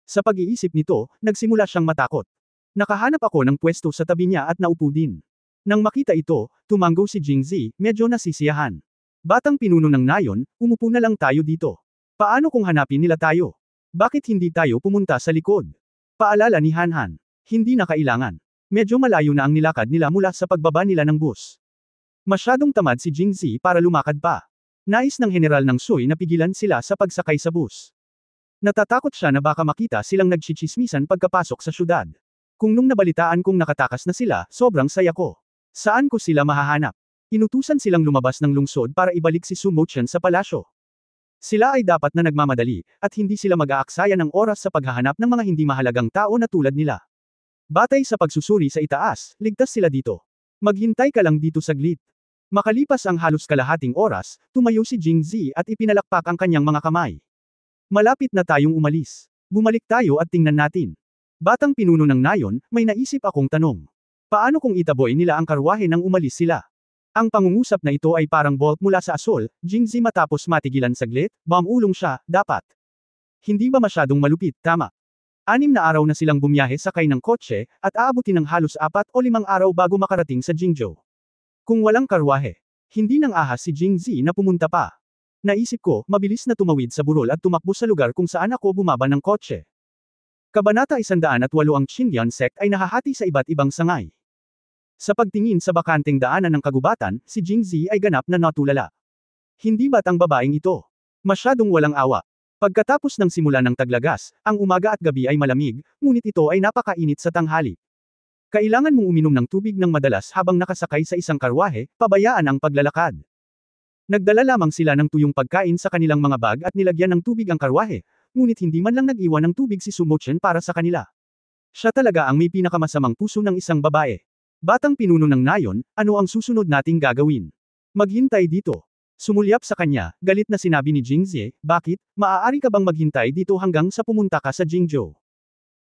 Sa pag-iisip nito, nagsimula siyang matakot. Nakahanap ako ng pwesto sa tabi niya at naupo din. Nang makita ito, tumanggo si Jingzi, medyo nasisiyahan. Batang pinuno ng nayon, umupo na lang tayo dito. Paano kung hanapin nila tayo? Bakit hindi tayo pumunta sa likod? Paalala ni Hanhan. Hindi na kailangan. Medyo malayo na ang nilakad nila mula sa pagbaba nila ng bus. Masyadong tamad si Jingzi para lumakad pa. Nais ng general ng Sui na pigilan sila sa pagsakay sa bus. Natatakot siya na baka makita silang nagchichismisan pagkapasok sa syudad. Kung nung nabalitaan kong nakatakas na sila, sobrang saya ko. Saan ko sila mahahanap? Inutusan silang lumabas ng lungsod para ibalik si Sumochen sa palasyo. Sila ay dapat na nagmamadali, at hindi sila mag-aaksaya ng oras sa paghahanap ng mga hindi mahalagang tao na tulad nila. Batay sa pagsusuri sa itaas, ligtas sila dito. Maghintay ka lang dito saglit. Makalipas ang halos kalahating oras, tumayo si Jingzi at ipinalakpak ang kanyang mga kamay. Malapit na tayong umalis. Bumalik tayo at tingnan natin. Batang pinuno ng nayon, may naisip akong tanong. Paano kung itaboy nila ang karwahe nang umalis sila? Ang pangungusap na ito ay parang bolt mula sa asol, Jingzi matapos matigilan saglit, ulong siya, dapat. Hindi ba masyadong malupit, tama? 6 na araw na silang bumiyahe sakay ng kotse, at aabutin ng halos 4 o 5 araw bago makarating sa Jingzhou. Kung walang karwahe, hindi nang ahas si Jingzi na pumunta pa. Naisip ko, mabilis na tumawid sa burol at tumakbo sa lugar kung saan ako bumaba ng kotse. Kabanata 108 ang Xindian sect ay nahahati sa iba't ibang sangay. Sa pagtingin sa bakanteng daanan ng kagubatan, si Jingzi ay ganap na natulala. Hindi ba't ang babaeng ito? Masyadong walang awa. Pagkatapos ng simula ng taglagas, ang umaga at gabi ay malamig, ngunit ito ay napakainit sa tanghali. Kailangan mong uminom ng tubig ng madalas habang nakasakay sa isang karwahe, pabayaan ang paglalakad. Nagdala lamang sila ng tuyong pagkain sa kanilang mga bag at nilagyan ng tubig ang karwahe, ngunit hindi man lang nag-iwan ng tubig si Sumochen para sa kanila. Siya talaga ang may pinakamasamang puso ng isang babae. Batang pinuno ng nayon, ano ang susunod nating gagawin? Maghintay dito. Sumulyap sa kanya, galit na sinabi ni Jingzi, bakit, maaari ka bang maghintay dito hanggang sa pumunta ka sa Jingzhou?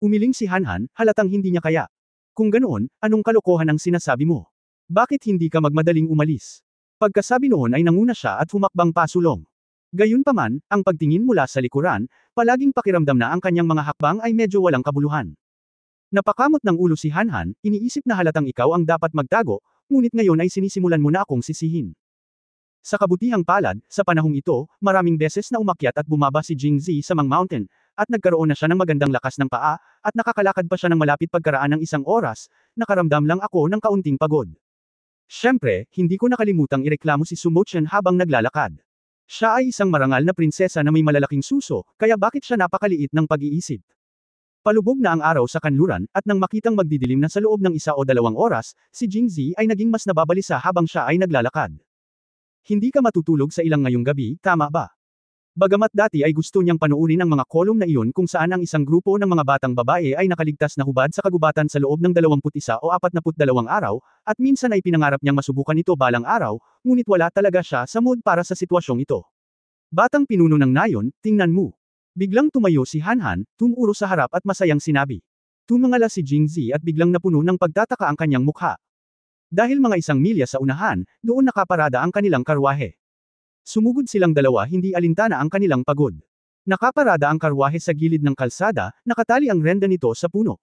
Umiling si Hanhan, halatang hindi niya kaya. Kung ganoon, anong kalokohan ang sinasabi mo? Bakit hindi ka magmadaling umalis? Pagkasabi noon ay nanguna siya at humakbang pasulong. Gayunpaman, ang pagtingin mula sa likuran, palaging pakiramdam na ang kanyang mga hakbang ay medyo walang kabuluhan. Napakamot ng ulo si Hanhan, iniisip na halatang ikaw ang dapat magtago, ngunit ngayon ay sinisimulan mo na akong sisihin. Sa kabutihang palad, sa panahong ito, maraming beses na umakyat at bumaba si Jingzi sa Mang Mountain, at nagkaroon na siya ng magandang lakas ng paa, at nakakalakad pa siya ng malapit pagkaraan ng 1 oras, nakaramdam lang ako ng kaunting pagod. Siyempre, hindi ko nakalimutang ireklamo si Sumochen habang naglalakad. Siya ay isang marangal na prinsesa na may malalaking suso, kaya bakit siya napakaliit ng pag-iisip? Palubog na ang araw sa kanluran, at nang makitang magdidilim na sa loob ng 1 o 2 oras, si Jingzi ay naging mas nababalisa habang siya ay naglalakad. Hindi ka matutulog sa ilang ngayong gabi, tama ba? Bagamat dati ay gusto niyang panuurin ang mga kolum na iyon kung saan ang isang grupo ng mga batang babae ay nakaligtas na hubad sa kagubatan sa loob ng 21 o 42 araw, at minsan ay pinangarap niyang masubukan ito balang araw, ngunit wala talaga siya sa mood para sa sitwasyong ito. Batang pinuno ng nayon, tingnan mo. Biglang tumayo si Hanhan, tumuro sa harap at masayang sinabi. Tumangala si Jingzi at biglang napuno ng pagtataka ang kanyang mukha. Dahil mga 1 milya sa unahan, doon nakaparada ang kanilang karwahe. Sumugod silang dalawa hindi alintana ang kanilang pagod. Nakaparada ang karwahe sa gilid ng kalsada, nakatali ang renda nito sa puno.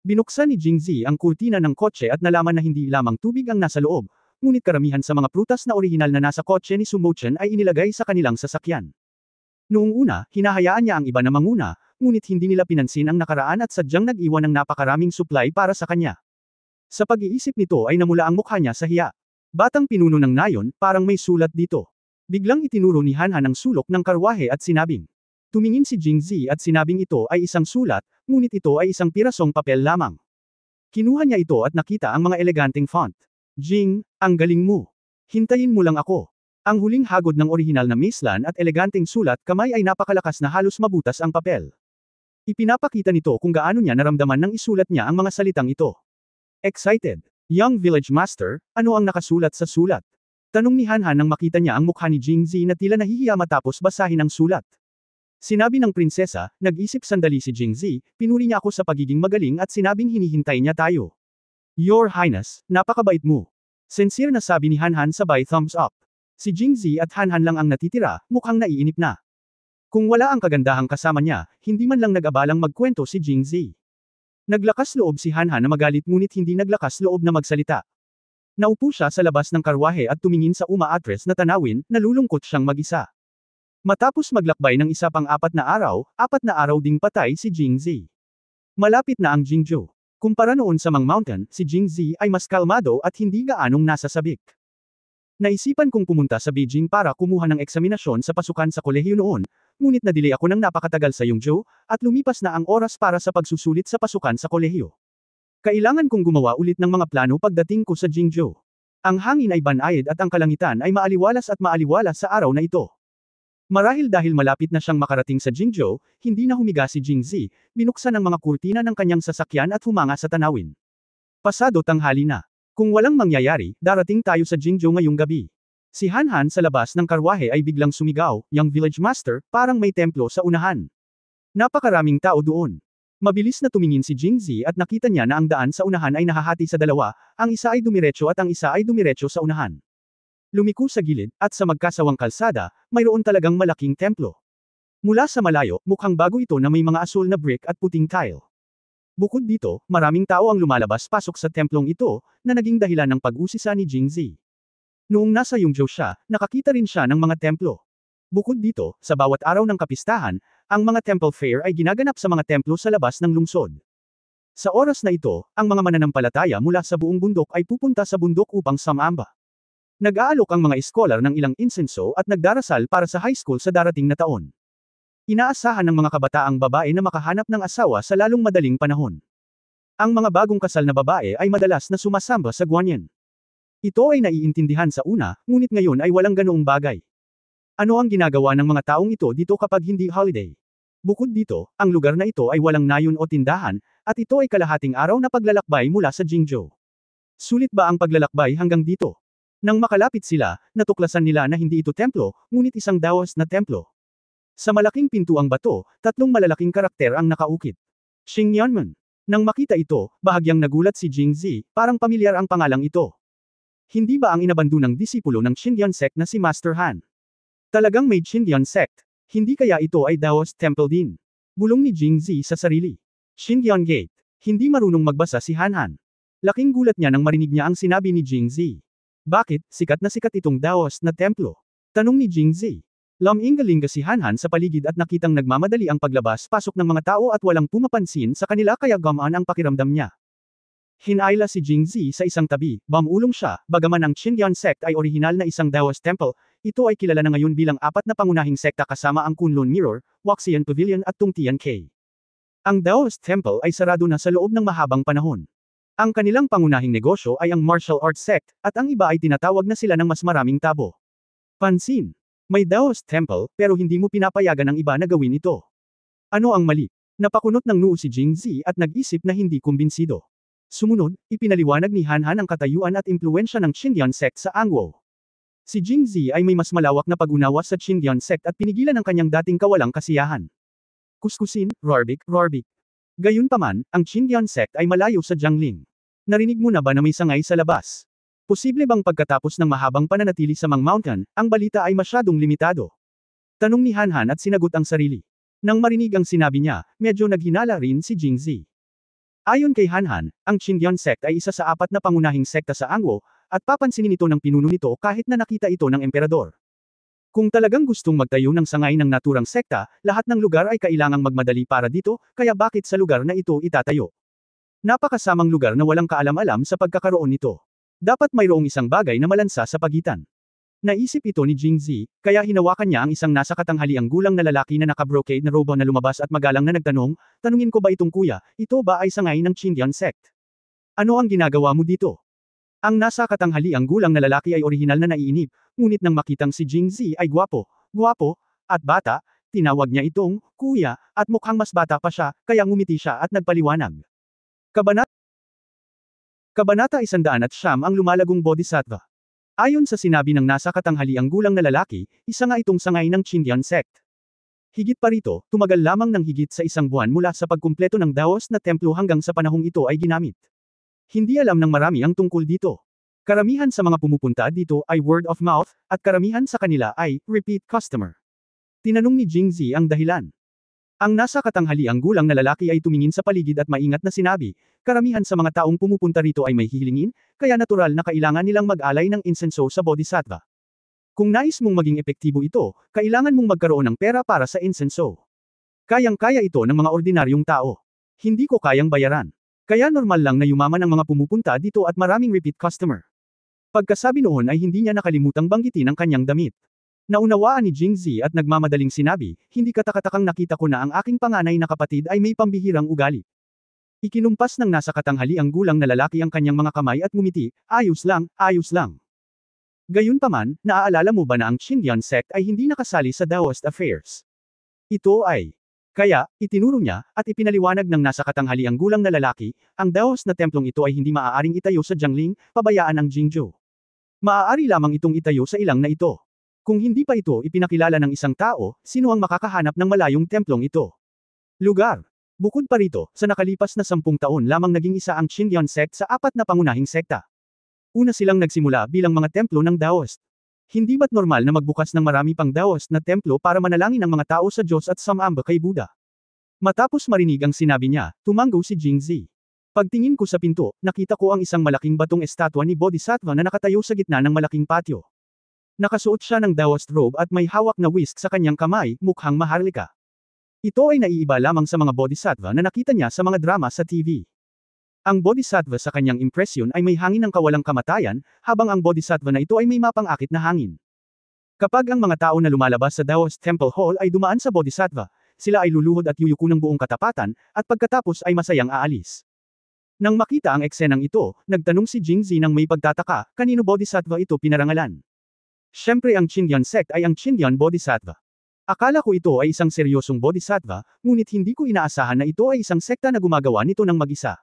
Binuksan ni Jingzi ang kurtina ng kotse at nalaman na hindi lamang tubig ang nasa loob, ngunit karamihan sa mga prutas na orihinal na nasa kotse ni Sumochen ay inilagay sa kanilang sasakyan. Noong una, hinahayaan niya ang iba na manguna, ngunit hindi nila pinansin ang nakaraan at sadyang nag-iwan ng napakaraming supply para sa kanya. Sa pag-iisip nito ay namula ang mukha niya sa hiya. Batang pinuno ng nayon, parang may sulat dito. Biglang itinuro ni Hanhan ang sulok ng karwahe at sinabing. Tumingin si Jingzi at sinabing ito ay isang sulat, ngunit ito ay isang pirasong papel lamang. Kinuha niya ito at nakita ang mga eleganteng font. Jing, ang galing mo. Hintayin mo lang ako. Ang huling hagod ng orihinal na mislan at eleganteng sulat kamay ay napakalakas na halos mabutas ang papel. Ipinapakita nito kung gaano niya naramdaman nang isulat niya ang mga salitang ito. Excited. Young Village Master, ano ang nakasulat sa sulat? Tanong ni Hanhan nang makita niya ang mukha ni Jingzi na tila nahihiya matapos basahin ang sulat. Sinabi ng prinsesa, nag-isip sandali si Jingzi, pinuri niya ako sa pagiging magaling at sinabing hinihintay niya tayo. Your Highness, napakabait mo. Sincere na sabi ni Hanhan sabay thumbs up. Si Jingzi at Hanhan lang ang natitira, mukhang naiinip na. Kung wala ang kagandahang kasama niya, hindi man lang nag-abalang magkwento si Jingzi. Naglakas loob si Hanhan na magalit ngunit hindi naglakas loob na magsalita. Naupo siya sa labas ng karwahe at tumingin sa umaatres na tanawin, nalulungkot siyang mag-isa. Matapos maglakbay ng isa pang 4 na araw ding patay si Jingzi. Malapit na ang Jingzhou. Kumpara noon sa Mang Mountain, si Jingzi ay mas kalmado at hindi gaanong nasasabik. Naisipan kong pumunta sa Beijing para kumuha ng eksaminasyon sa pasukan sa kolehiyo noon, ngunit nadilay ako ng napakatagal sa Yongzhou, at lumipas na ang oras para sa pagsusulit sa pasukan sa kolehiyo. Kailangan kong gumawa ulit ng mga plano pagdating ko sa Jingzhou. Ang hangin ay banayad at ang kalangitan ay maaliwalas at maaliwalas sa araw na ito. Marahil dahil malapit na siyang makarating sa Jingzhou, hindi na humiga si Jingzi, binuksan ang mga kurtina ng kanyang sasakyan at humanga sa tanawin. Pasado tanghali na. Kung walang mangyayari, darating tayo sa Jingzhou ngayong gabi. Si Hanhan sa labas ng karwahe ay biglang sumigaw, Young Village Master, parang may templo sa unahan. Napakaraming tao doon. Mabilis na tumingin si Jingzi at nakita niya na ang daan sa unahan ay nahahati sa dalawa, ang isa ay dumiretso at ang isa ay dumiretso sa unahan. Lumiko sa gilid, at sa magkasawang kalsada, mayroon talagang malaking templo. Mula sa malayo, mukhang bago ito na may mga asul na brick at puting tile. Bukod dito, maraming tao ang lumalabas-pasok sa templong ito, na naging dahilan ng pag-usisa ni Jingzi. Noong nasa Yongzhou siya, nakakita rin siya ng mga templo. Bukod dito, sa bawat araw ng kapistahan, ang mga temple fair ay ginaganap sa mga templo sa labas ng lungsod. Sa oras na ito, ang mga mananampalataya mula sa buong bundok ay pupunta sa bundok upang sumamba. Nag-aalok ang mga iskolar ng ilang insenso at nagdarasal para sa high school sa darating na taon. Inaasahan ng mga kabataang babae na makahanap ng asawa sa lalong madaling panahon. Ang mga bagong kasal na babae ay madalas na sumasamba sa Guanyin. Ito ay naiintindihan sa una, ngunit ngayon ay walang ganoong bagay. Ano ang ginagawa ng mga taong ito dito kapag hindi holiday? Bukod dito, ang lugar na ito ay walang nayon o tindahan, at ito ay kalahating araw na paglalakbay mula sa Jingzhou. Sulit ba ang paglalakbay hanggang dito? Nang makalapit sila, natuklasan nila na hindi ito templo, ngunit isang Daoist na templo. Sa malaking pintuang bato, tatlong malalaking karakter ang nakaukit. Xingyanman. Nang makita ito, bahagyang nagulat si Jingzi, parang pamilyar ang pangalang ito. Hindi ba ang inabandunang disipulo ng Xingyan sect na si Master Han? Talagang may Xingyan sect. Hindi kaya ito ay Daoist temple din? Bulong ni Jingzi sa sarili. Xingyan Gate. Hindi marunong magbasa si Han. Laking gulat niya nang marinig niya ang sinabi ni Jingzi. Bakit, sikat na sikat itong Daoist na templo? Tanong ni Jingzi. Laming-galing si Han sa paligid at nakitang nagmamadali ang paglabas-pasok ng mga tao at walang pumapansin sa kanila kaya gamaan ang pakiramdam niya. Hinayla si Jingzi sa isang tabi, bamulong siya, bagaman ang Xingyan sect ay orihinal na isang Daoist temple, ito ay kilala na ngayon bilang apat na pangunahing sekta kasama ang Kunlun Mirror, Waxian Pavilion at Tungtian Cave. Ang Daoist temple ay sarado na sa loob ng mahabang panahon. Ang kanilang pangunahing negosyo ay ang martial arts sect, at ang iba ay tinatawag na sila ng mas maraming tabo. Pansin! May Daoist temple, pero hindi mo pinapayagan ng iba na gawin ito. Ano ang mali? Napakunot ng noo si Jingzi at nag-isip na hindi kumbinsido. Sumunod, ipinaliwanag ni Han ang katayuan at impluwensya ng Xingyan sect sa Angwo. Si Jingzi ay may mas malawak na pag-unawa sa Xingyan sect at pinigilan ang kanyang dating kawalang kasiyahan. Kuskusin, Rarbik. Gayunpaman, ang Xingyan sect ay malayo sa Jiangling. Narinig mo na ba na may sangay sa labas? Posible bang pagkatapos ng mahabang pananatili sa Mang Mountain, ang balita ay masyadong limitado? Tanong ni Han at sinagot ang sarili. Nang marinig ang sinabi niya, medyo naghinala rin si Jingzi. Ayon kay Han, ang Xingyan sect ay isa sa apat na pangunahing sekta sa Angwo, at papansinin ito ng pinuno nito kahit na nakita ito ng emperador. Kung talagang gustong magtayo ng sangay ng naturang sekta, lahat ng lugar ay kailangang magmadali para dito, kaya bakit sa lugar na ito itatayo? Napakasamang lugar na walang kaalam-alam sa pagkakaroon nito. Dapat mayroong isang bagay na malansa sa pagitan. Naisip ito ni Jingzi, kaya hinawakan niya ang isang nasa katanghaliang gulang na lalaki na naka-brocade na robe na lumabas at magalang na nagtanong, tanungin ko ba itong kuya, ito ba ay sangay ng Xingyan sect? Ano ang ginagawa mo dito? Ang nasa katanghaliang gulang na lalaki ay orihinal na naiinip, ngunit nang makitang si Jingzi ay gwapo, at bata, tinawag niya itong, kuya, at mukhang mas bata pa siya, kaya ngumiti siya at nagpaliwanag. Kabanata 109 ang lumalagong bodhisattva. Ayon sa sinabi ng nasa katanghaliang gulang na lalaki, isa nga itong sangay ng Xingyan sect. Higit pa rito, tumagal lamang ng higit sa isang buwan mula sa pagkumpleto ng Daoist na templo hanggang sa panahong ito ay ginamit. Hindi alam ng marami ang tungkol dito. Karamihan sa mga pumupunta dito ay word of mouth, at karamihan sa kanila ay repeat customer. Tinanong ni Jingzi ang dahilan. Ang nasa katanghaliang gulang na lalaki ay tumingin sa paligid at maingat na sinabi, karamihan sa mga taong pumupunta rito ay may hihilingin, kaya natural na kailangan nilang mag-alay ng insenso sa bodhisattva. Kung nais mong maging epektibo ito, kailangan mong magkaroon ng pera para sa insenso. Kayang-kaya ito ng mga ordinaryong tao. Hindi ko kayang bayaran. Kaya normal lang na yumaman ang mga pumupunta dito at maraming repeat customer. Pagkasabi noon ay hindi niya nakalimutang banggitin ang kanyang damit. Naunawaan ni Jingzi at nagmamadaling sinabi, hindi katakatakang nakita ko na ang aking panganay na kapatid ay may pambihirang ugali. Ikinumpas ng nasa katanghaliang gulang na lalaki ang kanyang mga kamay at ngumiti, ayos lang. Gayunpaman, naaalala mo ba na ang Xingyan sect ay hindi nakasali sa Daoist affairs? Ito ay. Kaya, itinuro niya, at ipinaliwanag ng nasa katanghaliang gulang na lalaki, ang Daoist na templong ito ay hindi maaaring itayo sa Jiangling, pabayaan ang Jingzhou. Maaari lamang itong itayo sa ilang na ito. Kung hindi pa ito ipinakilala ng isang tao, sino ang makakahanap ng malayong templong ito? Lugar. Bukod pa rito, sa nakalipas na 10 taon lamang naging isa ang Xingyan sect sa apat na pangunahing sekta. Una silang nagsimula bilang mga templo ng Daoist. Hindi ba't normal na magbukas ng marami pang Daoist na templo para manalangin ang mga tao sa Diyos at sumamba kay Buddha? Matapos marinig ang sinabi niya, tumanggo si Jingzi. Pagtingin ko sa pinto, nakita ko ang isang malaking batong estatwa ni Bodhisattva na nakatayo sa gitna ng malaking patio. Nakasuot siya ng Daoist robe at may hawak na whisk sa kanyang kamay, mukhang maharlika. Ito ay naiiba lamang sa mga bodhisattva na nakita niya sa mga drama sa TV. Ang bodhisattva sa kanyang impresyon ay may hangin ng kawalang kamatayan, habang ang bodhisattva na ito ay may mapang-akit na hangin. Kapag ang mga tao na lumalabas sa Daoist Temple Hall ay dumaan sa bodhisattva, sila ay luluhod at yuyuko ng buong katapatan, at pagkatapos ay masayang aalis. Nang makita ang eksenang ito, nagtanong si Jingzi ng may pagtataka, kanino bodhisattva ito pinarangalan. Siyempre ang Qindian sect ay ang Qindian Bodhisattva. Akala ko ito ay isang seryosong bodhisattva, ngunit hindi ko inaasahan na ito ay isang sekta na gumagawa nito ng mag-isa.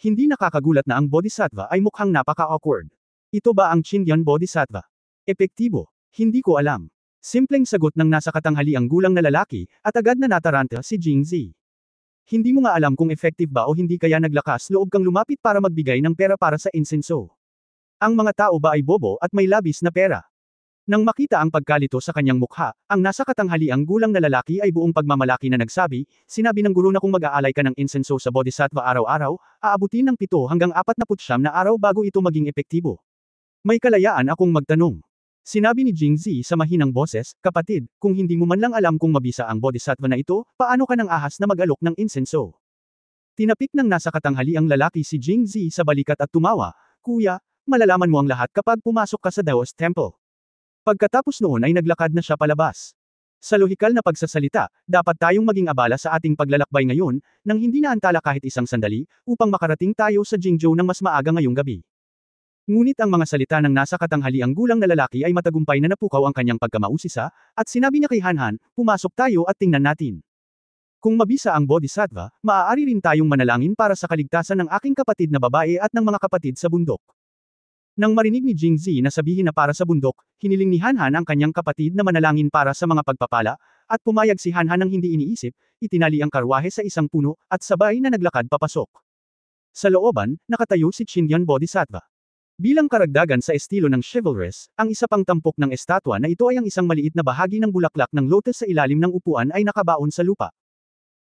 Hindi nakakagulat na ang bodhisattva ay mukhang napaka-awkward. Ito ba ang Qindian Bodhisattva? Epektibo? Hindi ko alam. Simpleng sagot ng nasa katanghaliang gulang na lalaki, at agad na nataranta si Jingzi. Hindi mo nga alam kung effective ba o hindi kaya naglakas loob kang lumapit para magbigay ng pera para sa insenso. Ang mga tao ba ay bobo at may labis na pera? Nang makita ang pagkalito sa kanyang mukha, ang nasa katanghaliang gulang na lalaki ay buong pagmamalaki na nagsabi, sinabi ng guro na kung mag-aalay ka ng insenso sa bodhisattva araw-araw, aabutin ng 7 hanggang 49 na araw bago ito maging epektibo. May kalayaan akong magtanong. Sinabi ni Jingzi sa mahinang boses, kapatid, kung hindi mo man lang alam kung mabisa ang bodhisattva na ito, paano ka nang ahas na mag-alok ng insenso? Tinapik ng nasa katanghaliang lalaki si Jingzi sa balikat at tumawa, kuya, malalaman mo ang lahat kapag pumasok ka sa Daoist Temple. Pagkatapos noon ay naglakad na siya palabas. Sa lohikal na pagsasalita, dapat tayong maging abala sa ating paglalakbay ngayon, nang hindi naantala kahit isang sandali, upang makarating tayo sa Jingzhou ng mas maaga ngayong gabi. Ngunit ang mga salita ng nasa katanghaliang gulang na lalaki ay matagumpay na napukaw ang kanyang pagkamausisa, at sinabi niya kay Hanhan, pumasok tayo at tingnan natin. Kung mabisa ang bodhisattva, maaari rin tayong manalangin para sa kaligtasan ng aking kapatid na babae at ng mga kapatid sa bundok. Nang marinig ni Jingzi na sabihin na para sa bundok, hiniling ni Hanhan ang kanyang kapatid na manalangin para sa mga pagpapala, at pumayag si Hanhan ng hindi iniisip, itinali ang karwahe sa isang puno, at sabay na naglakad papasok. Sa looban, nakatayo si Qindian Bodhisattva. Bilang karagdagan sa estilo ng chivalrous, ang isa pang tampok ng estatwa na ito ay ang isang maliit na bahagi ng bulaklak ng lotus sa ilalim ng upuan ay nakabaon sa lupa.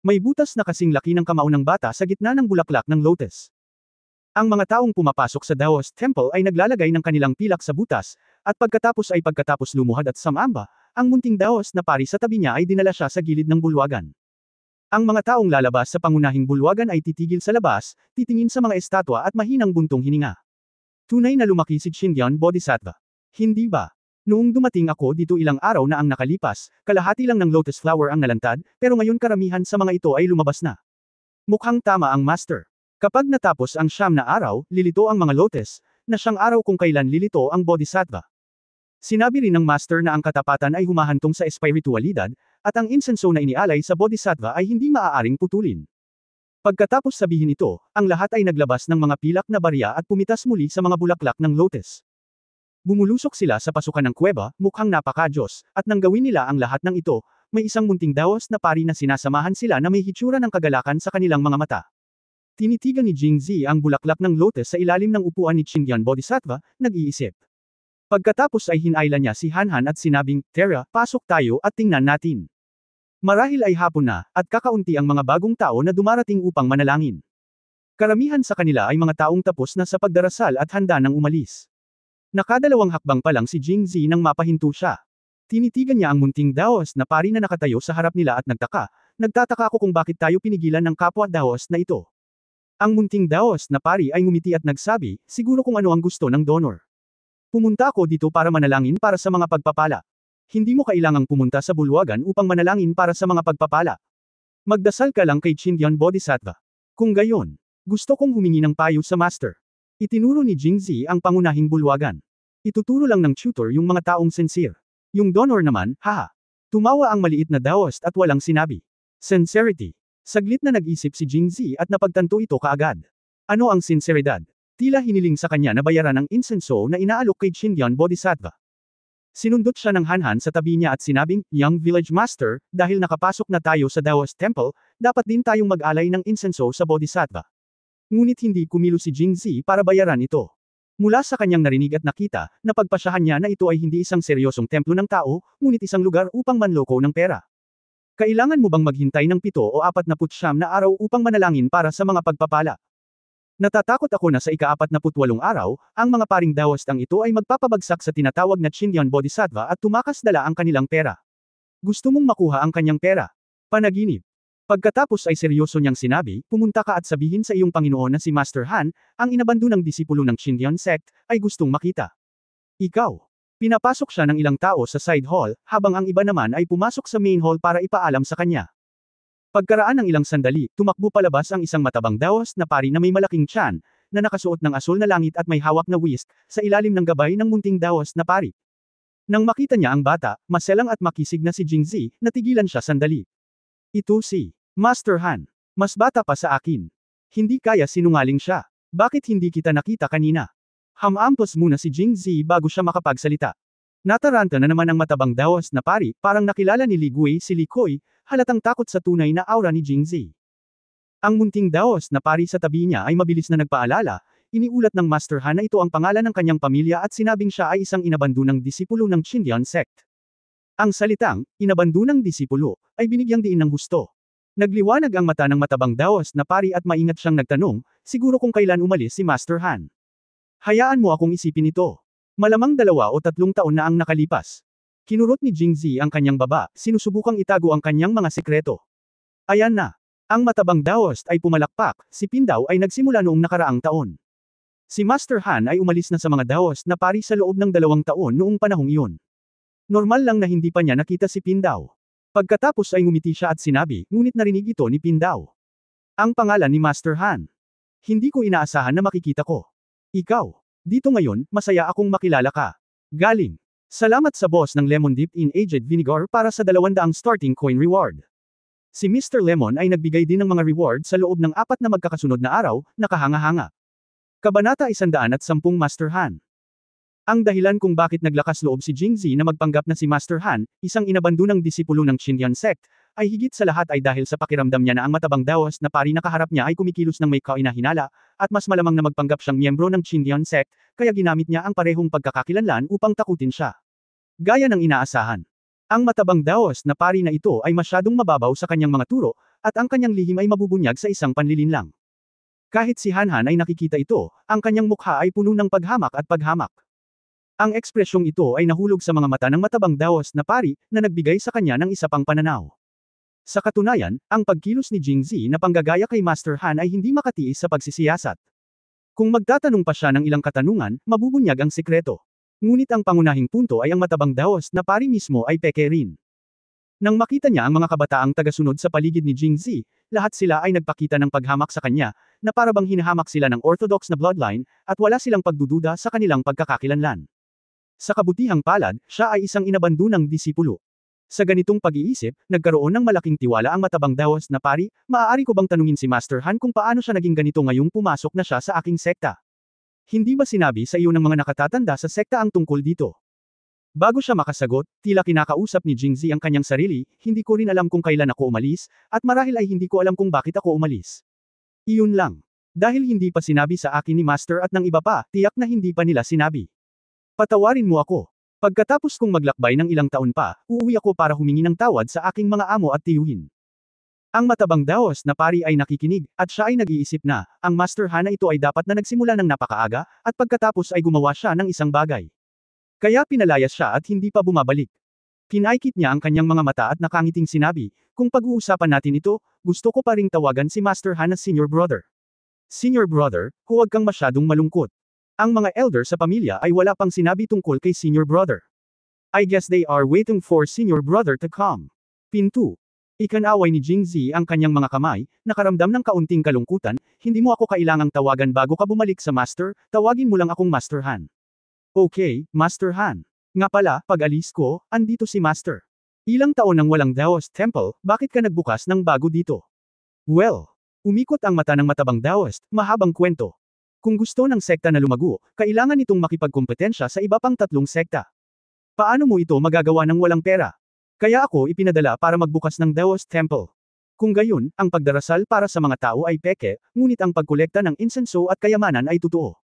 May butas na kasing laki ng kamao ng bata sa gitna ng bulaklak ng lotus. Ang mga taong pumapasok sa Daoist Temple ay naglalagay ng kanilang pilak sa butas, at pagkatapos lumuhad at sumamba, ang munting Daoist na pari sa tabi niya ay dinala siya sa gilid ng bulwagan. Ang mga taong lalabas sa pangunahing bulwagan ay titigil sa labas, titingin sa mga estatwa at mahinang buntong hininga. Tunay na lumaki si Qindian Bodhisattva. Hindi ba? Noong dumating ako dito ilang araw na ang nakalipas, kalahati lang ng lotus flower ang nalantad, pero ngayon karamihan sa mga ito ay lumabas na. Mukhang tama ang master. Kapag natapos ang 9 na araw, lilito ang mga lotus, na siyang araw kung kailan lilito ang bodhisattva. Sinabi rin ng master na ang katapatan ay humahantong sa espiritualidad, at ang insenso na inialay sa bodhisattva ay hindi maaaring putulin. Pagkatapos sabihin ito, ang lahat ay naglabas ng mga pilak na barya at pumitas muli sa mga bulaklak ng lotus. Bumulusok sila sa pasukan ng kuweba, mukhang napaka-Diyos, at nang gawin nila ang lahat ng ito, may isang munting Daoist na pari na sinasamahan sila na may hitsura ng kagalakan sa kanilang mga mata. Tinitigan ni Jingzi ang bulaklak ng lotus sa ilalim ng upuan ni Qindian Bodhisattva, nag-iisip. Pagkatapos ay hinailan niya si Hanhan at sinabing, Tara, pasok tayo at tingnan natin. Marahil ay hapon na, at kakaunti ang mga bagong tao na dumarating upang manalangin. Karamihan sa kanila ay mga taong tapos na sa pagdarasal at handa nang umalis. Nakadalawang hakbang pa lang si Jingzi nang mapahinto siya. Tinitigan niya ang munting Daoist na pari na nakatayo sa harap nila at nagtataka ako kung bakit tayo pinigilan ng kapwa Daoist na ito. Ang munting Daoist na pari ay ngumiti at nagsabi, siguro kung ano ang gusto ng donor. Pumunta ako dito para manalangin para sa mga pagpapala. Hindi mo kailangang pumunta sa bulwagan upang manalangin para sa mga pagpapala. Magdasal ka lang kay Qindian Bodhisattva. Kung gayon, gusto kong humingi ng payo sa master. Itinuro ni Jingzi ang pangunahing bulwagan. Ituturo lang ng tutor yung mga taong sincere. Yung donor naman, haha. Tumawa ang maliit na Daoist at walang sinabi. Sincerity. Saglit na nag-isip si Jingzi at napagtanto ito kaagad. Ano ang sinseridad? Tila hiniling sa kanya na bayaran ang insenso na inaalok kay Qindian Bodhisattva. Sinundot siya ng Hanhan sa tabi niya at sinabing, Young Village Master, dahil nakapasok na tayo sa Daoist Temple, dapat din tayong mag-alay ng insenso sa Bodhisattva. Ngunit hindi kumilo si Jingzi para bayaran ito. Mula sa kanyang narinig at nakita, napagpasyahan niya na ito ay hindi isang seryosong templo ng tao, ngunit isang lugar upang manloko ng pera. Kailangan mo bang maghintay ng 7 o 49 na araw upang manalangin para sa mga pagpapala? Natatakot ako na sa ika-48 araw, ang mga paring dawastang ito ay magpapabagsak sa tinatawag na Chindian Bodhisattva at tumakas dala ang kanilang pera. Gusto mong makuha ang kanyang pera. Panaginip. Pagkatapos ay seryoso niyang sinabi, pumunta ka at sabihin sa iyong Panginoon na si Master Han, ang inabandonang disipulo ng Chindian sect, ay gustong makita. Ikaw. Pinapasok siya ng ilang tao sa side hall, habang ang iba naman ay pumasok sa main hall para ipaalam sa kanya. Pagkaraan ng ilang sandali, tumakbo palabas ang isang matabang dawas na pari na may malaking tiyan, na nakasuot ng asul na langit at may hawak na whisk, sa ilalim ng gabay ng munting dawas na pari. Nang makita niya ang bata, maselang at makisig na si Jingzi, natigilan siya sandali. Ito si Master Han. Mas bata pa sa akin. Hindi kaya sinungaling siya. Bakit hindi kita nakita kanina? Hamampos muna si Jingzi bago siya makapagsalita. Nataranta na naman ang matabang dawas na pari, parang nakilala ni Li Gui si Li Koi, halatang takot sa tunay na aura ni Jingzi. Ang munting dawas na pari sa tabi niya ay mabilis na nagpaalala, iniulat ng Master Han na ito ang pangalan ng kanyang pamilya at sinabing siya ay isang inabandonang disipulo ng Chindian sect. Ang salitang, inabandonang disipulo, ay binigyang diin ng husto. Nagliwanag ang mata ng matabang dawas na pari at maingat siyang nagtanong, siguro kung kailan umalis si Master Han. Hayaan mo akong isipin ito. Malamang 2 o 3 taon na ang nakalipas. Kinurot ni Jingzi ang kanyang baba, sinusubukang itago ang kanyang mga sekreto. Ayan na. Ang matabang dawas ay pumalakpak, si Pindaw ay nagsimula noong nakaraang taon. Si Master Han ay umalis na sa mga dawas na pari sa loob ng 2 taon noong panahong iyon. Normal lang na hindi pa niya nakita si Pindaw. Pagkatapos ay ngumiti siya at sinabi, ngunit narinig ito ni Pindaw. Ang pangalan ni Master Han. Hindi ko inaasahan na makikita ko. Ikaw. Dito ngayon, masaya akong makilala ka. Galing. Salamat sa boss ng Lemon Dip in Aged Vinegar para sa 200 starting coin reward. Si Mr. Lemon ay nagbigay din ng mga reward sa loob ng 4 na magkakasunod na araw, nakahanga-hanga. Kabanata 110 Master Han. Ang dahilan kung bakit naglakas loob si Jingzi na magpanggap na si Master Han, isang inabandonang disipulo ng Chindian sect, ay higit sa lahat ay dahil sa pakiramdam niya na ang matabang dawas na pari na kaharap niya ay kumikilos ng may kainahinala, at mas malamang na magpanggap siyang miyembro ng Chindian sect, kaya ginamit niya ang parehong pagkakakilanlan upang takutin siya. Gaya ng inaasahan. Ang matabang dawas na pari na ito ay masyadong mababaw sa kanyang mga turo, at ang kanyang lihim ay mabubunyag sa isang panlilinlang. Kahit si Han Han ay nakikita ito, ang kanyang mukha ay puno ng paghamak at paghamak. Ang ekspresyong ito ay nahulog sa mga mata ng matabang dawas na pari, na nagbigay sa kanya ng isa pang pananaw. Sa katunayan, ang pagkilos ni Jingzi na panggagaya kay Master Han ay hindi makatiis sa pagsisiyasat. Kung magtatanong pa siya ng ilang katanungan, mabubunyag ang sikreto. Ngunit ang pangunahing punto ay ang matabang dawas na pari mismo ay peke rin. Nang makita niya ang mga kabataang tagasunod sa paligid ni Jingzi, lahat sila ay nagpakita ng paghamak sa kanya, na parabang hinahamak sila ng orthodox na bloodline, at wala silang pagdududa sa kanilang pagkakakilanlan. Sa kabutihang palad, siya ay isang inabandonang disipulo. Sa ganitong pag-iisip, nagkaroon ng malaking tiwala ang matabang dawas na pari, maaari ko bang tanungin si Master Han kung paano siya naging ganito ngayong pumasok na siya sa aking sekta? Hindi ba sinabi sa iyo ng mga nakatatanda sa sekta ang tungkol dito? Bago siya makasagot, tila kinakausap ni Jingzi ang kanyang sarili, hindi ko rin alam kung kailan ako umalis, at marahil ay hindi ko alam kung bakit ako umalis. Iyon lang. Dahil hindi pa sinabi sa akin ni Master at ng iba pa, tiyak na hindi pa nila sinabi. Patawarin mo ako. Pagkatapos kong maglakbay ng ilang taon pa, uuwi ako para humingi ng tawad sa aking mga amo at tiyuhin. Ang matabang dawas na pari ay nakikinig, at siya ay nag-iisip na, ang Master Han na ito ay dapat na nagsimula ng napakaaga, at pagkatapos ay gumawa siya ng isang bagay. Kaya pinalayas siya at hindi pa bumabalik. Pinaikit niya ang kanyang mga mata at nakangiting sinabi, kung pag-uusapan natin ito, gusto ko pa ring tawagan si Master Han na Senior Brother. Senior Brother, huwag kang masyadong malungkot. Ang mga elder sa pamilya ay wala pang sinabi tungkol kay Senior Brother. I guess they are waiting for Senior Brother to come. Pinto. Ikanaway ni Jingzi ang kanyang mga kamay, nakaramdam ng kaunting kalungkutan, hindi mo ako kailangang tawagan bago ka bumalik sa Master, tawagin mo lang akong Master Han. Okay, Master Han. Nga pala, pag alis ko, andito si Master. Ilang taon nang walang Daos Temple, bakit ka nagbukas ng bago dito? Well, umikot ang mata ng matabang Daoist, mahabang kwento. Kung gusto ng sekta na lumago, kailangan itong makipagkompetensya sa iba pang 3 sekta. Paano mo ito magagawa ng walang pera? Kaya ako ipinadala para magbukas ng Daos Temple. Kung gayon, ang pagdarasal para sa mga tao ay peke, ngunit ang pagkolekta ng insenso at kayamanan ay totoo.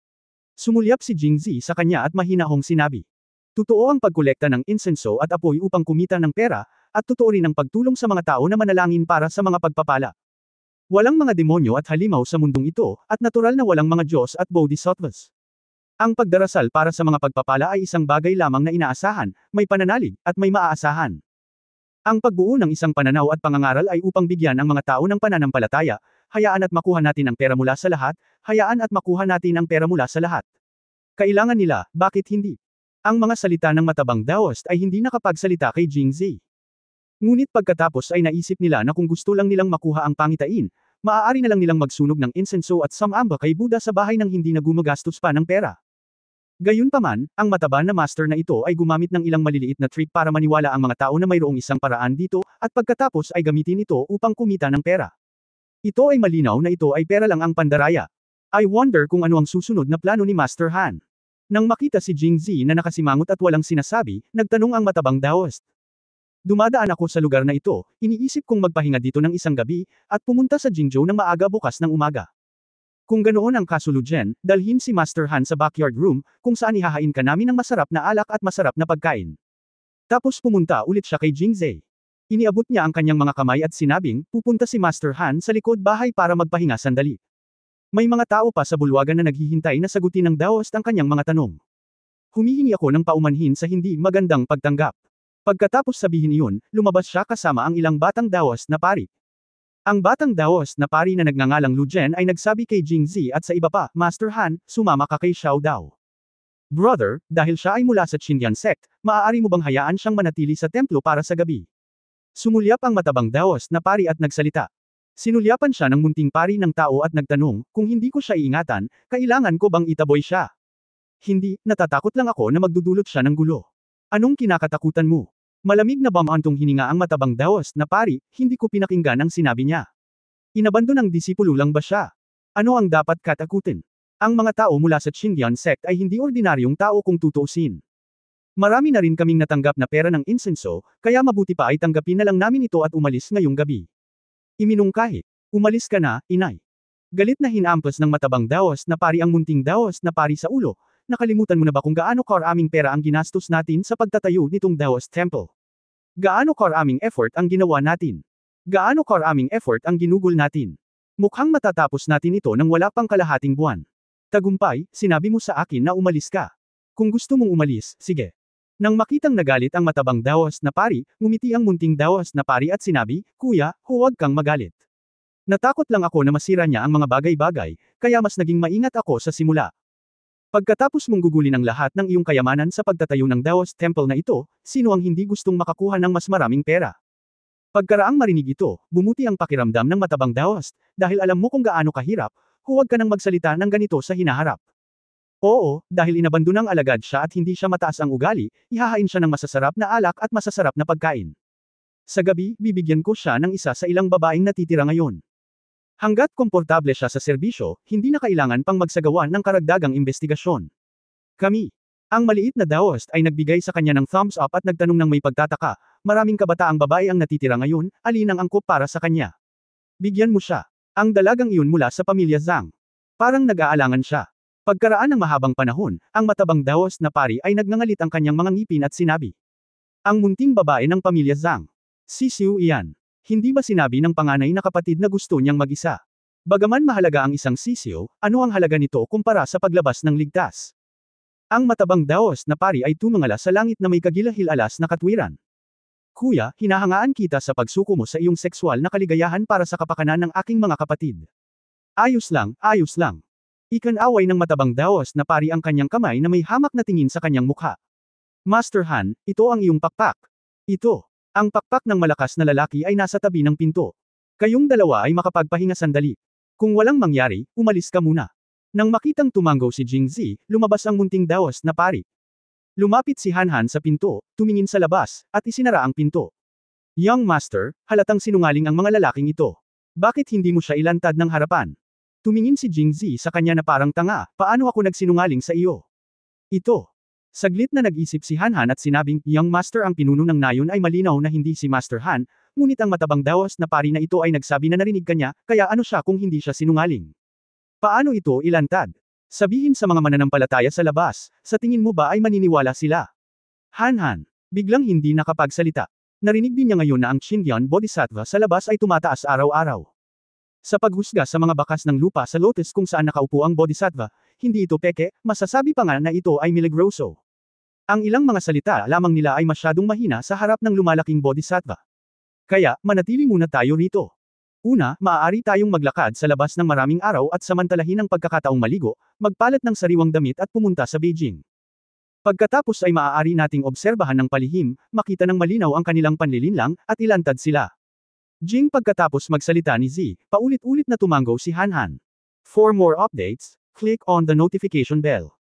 Sumulyap si Jingzi sa kanya at mahinahong sinabi. Totoo ang pagkolekta ng insenso at apoy upang kumita ng pera, at totoo rin ang pagtulong sa mga tao na manalangin para sa mga pagpapala. Walang mga demonyo at halimaw sa mundong ito, at natural na walang mga Diyos at Bodhisattvas. Ang pagdarasal para sa mga pagpapala ay isang bagay lamang na inaasahan, may pananalig, at may maaasahan. Ang pagbuo ng isang pananaw at pangangaral ay upang bigyan ang mga tao ng pananampalataya, hayaan at makuha natin ang pera mula sa lahat, hayaan at makuha natin ang pera mula sa lahat. Kailangan nila, bakit hindi? Ang mga salita ng matabang Daoist ay hindi nakapagsalita kay Jingzi. Ngunit pagkatapos ay naisip nila na kung gusto lang nilang makuha ang pangitain, maaari na lang nilang magsunog ng insenso at samamba kay Buddha sa bahay nang hindi na gumagastos pa ng pera. Gayunpaman, ang mataba na master na ito ay gumamit ng ilang maliliit na trick para maniwala ang mga tao na mayroong isang paraan dito, at pagkatapos ay gamitin ito upang kumita ng pera. Ito ay malinaw na ito ay pera lang ang pandaraya. I wonder kung ano ang susunod na plano ni Master Han. Nang makita si Jingzi na nakasimangot at walang sinasabi, nagtanong ang matabang Daoist. Dumadaan ako sa lugar na ito, iniisip kong magpahinga dito ng isang gabi, at pumunta sa Jingzhou ng maaga bukas ng umaga. Kung ganoon ang kasuludyan, dalhin si Master Han sa backyard room, kung saan ihahain ka namin ng masarap na alak at masarap na pagkain. Tapos pumunta ulit siya kay Jingzhi. Iniabot niya ang kanyang mga kamay at sinabing, pupunta si Master Han sa likod bahay para magpahinga sandali. May mga tao pa sa bulwagan na naghihintay na sagutin ng Daoist ang kanyang mga tanong. Humihingi ako ng paumanhin sa hindi magandang pagtanggap. Pagkatapos sabihin iyon, lumabas siya kasama ang ilang batang Daoist na pari. Ang batang Daoist na pari na nagngangalang Lu Jian ay nagsabi kay Jingzi at sa iba pa, Master Han, sumama ka kay Xiao Dao. Brother, dahil siya ay mula sa Qinyan sect, maaari mo bang hayaan siyang manatili sa templo para sa gabi? Sumulyap ang matabang Daoist na pari at nagsalita. Sinulyapan siya ng munting pari ng tao at nagtanong, kung hindi ko siya iingatan, kailangan ko bang itaboy siya? Hindi, natatakot lang ako na magdudulot siya ng gulo. Anong kinakatakutan mo? Malamig na bamantong hininga ang matabang Daoist na pari, hindi ko pinakinggan ang sinabi niya. Inabando ng disipulo lang ba siya? Ano ang dapat katakutin? Ang mga tao mula sa Qinyan sect ay hindi ordinaryong tao kung tutuusin. Marami na rin kaming natanggap na pera ng insenso, kaya mabuti pa ay tanggapin na lang namin ito at umalis ngayong gabi. Iminungkahi. Umalis ka na, inay. Galit na hinampas ng matabang Daoist na pari ang munting Daoist na pari sa ulo. Nakalimutan mo na ba kung gaano karaming pera ang ginastos natin sa pagtatayo nitong Daoist Temple? Gaano karaming effort ang ginawa natin? Gaano karaming effort ang ginugol natin? Mukhang matatapos natin ito nang wala pang kalahating buwan. Tagumpay, sinabi mo sa akin na umalis ka. Kung gusto mong umalis, sige. Nang makitang nagalit ang matabang Daoist na pari, ngumiti ang munting Daoist na pari at sinabi, Kuya, huwag kang magalit. Natakot lang ako na masira niya ang mga bagay-bagay, kaya mas naging maingat ako sa simula. Pagkatapos mong gugulin ang lahat ng iyong kayamanan sa pagtatayo ng Daoist Temple na ito, sino ang hindi gustong makakuha ng mas maraming pera? Pagkaraang marinig ito, bumuti ang pakiramdam ng matabang Daoist, dahil alam mo kung gaano kahirap, huwag ka nang magsalita ng ganito sa hinaharap. Oo, dahil inabando ng alagad siya at hindi siya mataas ang ugali, ihahain siya ng masasarap na alak at masasarap na pagkain. Sa gabi, bibigyan ko siya ng isa sa ilang babaeng natitira ngayon. Hanggat komportable siya sa serbisyo, hindi na kailangan pang magsagawa ng karagdagang investigasyon. Kami. Ang maliit na Daoist ay nagbigay sa kanya ng thumbs up at nagtanong ng may pagtataka, maraming kabataang babae ang natitira ngayon, alin ang angkop para sa kanya? Bigyan mo siya. Ang dalagang iyon mula sa pamilya Zhang. Parang nag-aalangan siya. Pagkaraan ng mahabang panahon, ang matabang Daoist na pari ay nagngangalit ang kanyang mga ngipin at sinabi. Ang munting babae ng pamilya Zhang. Si Xiu iyan. Hindi ba sinabi ng panganay na kapatid na gusto niyang mag-isa? Bagaman mahalaga ang isang sisiyo, ano ang halaga nito kumpara sa paglabas ng ligtas? Ang matabang Daoist na pari ay tumingala sa langit na may kagilahil-alas na katwiran. Kuya, hinahangaan kita sa pagsuko mo sa iyong sexual na kaligayahan para sa kapakanan ng aking mga kapatid. Ayos lang, ayos lang. Ikan-away ng matabang Daoist na pari ang kanyang kamay na may hamak na tingin sa kanyang mukha. Master Han, ito ang iyong pakpak. Ito. Ang pakpak ng malakas na lalaki ay nasa tabi ng pinto. Kayong dalawa ay makapagpahinga sandali. Kung walang mangyari, umalis ka muna. Nang makitang tumango si Jingzi, lumabas ang munting Daoist na pari. Lumapit si Han Han sa pinto, tumingin sa labas, at isinara ang pinto. Young Master, halatang sinungaling ang mga lalaking ito. Bakit hindi mo siya ilantad ng harapan? Tumingin si Jingzi sa kanya na parang tanga, paano ako nagsinungaling sa iyo? Ito. Saglit na nag-isip si Han Han at sinabing, Young Master ang pinuno ng nayon ay malinaw na hindi si Master Han, ngunit ang matabang Daoist na pari na ito ay nagsabi na narinig kanya, kaya ano siya kung hindi siya sinungaling? Paano ito ilantad? Sabihin sa mga mananampalataya sa labas, sa tingin mo ba ay maniniwala sila? Han Han. Biglang hindi nakapagsalita. Narinig din niya ngayon na ang Qinyan Bodhisattva sa labas ay tumataas araw-araw. Sa paghusga sa mga bakas ng lupa sa lotus kung saan nakaupo ang bodhisattva, hindi ito peke, masasabi pa nga na ito ay milagroso. Ang ilang mga salita lamang nila ay masyadong mahina sa harap ng lumalaking bodhisattva. Kaya, manatili muna tayo rito. Una, maaari tayong maglakad sa labas ng maraming araw at samantalahin ang pagkakataong maligo, magpalit ng sariwang damit at pumunta sa Beijing. Pagkatapos ay maaari nating obserbahan ng palihim, makita ng malinaw ang kanilang panlilinlang, at ilantad sila. Jing pagkatapos magsalita ni Z, paulit-ulit na tumango si Han Han. For more updates, click on the notification bell.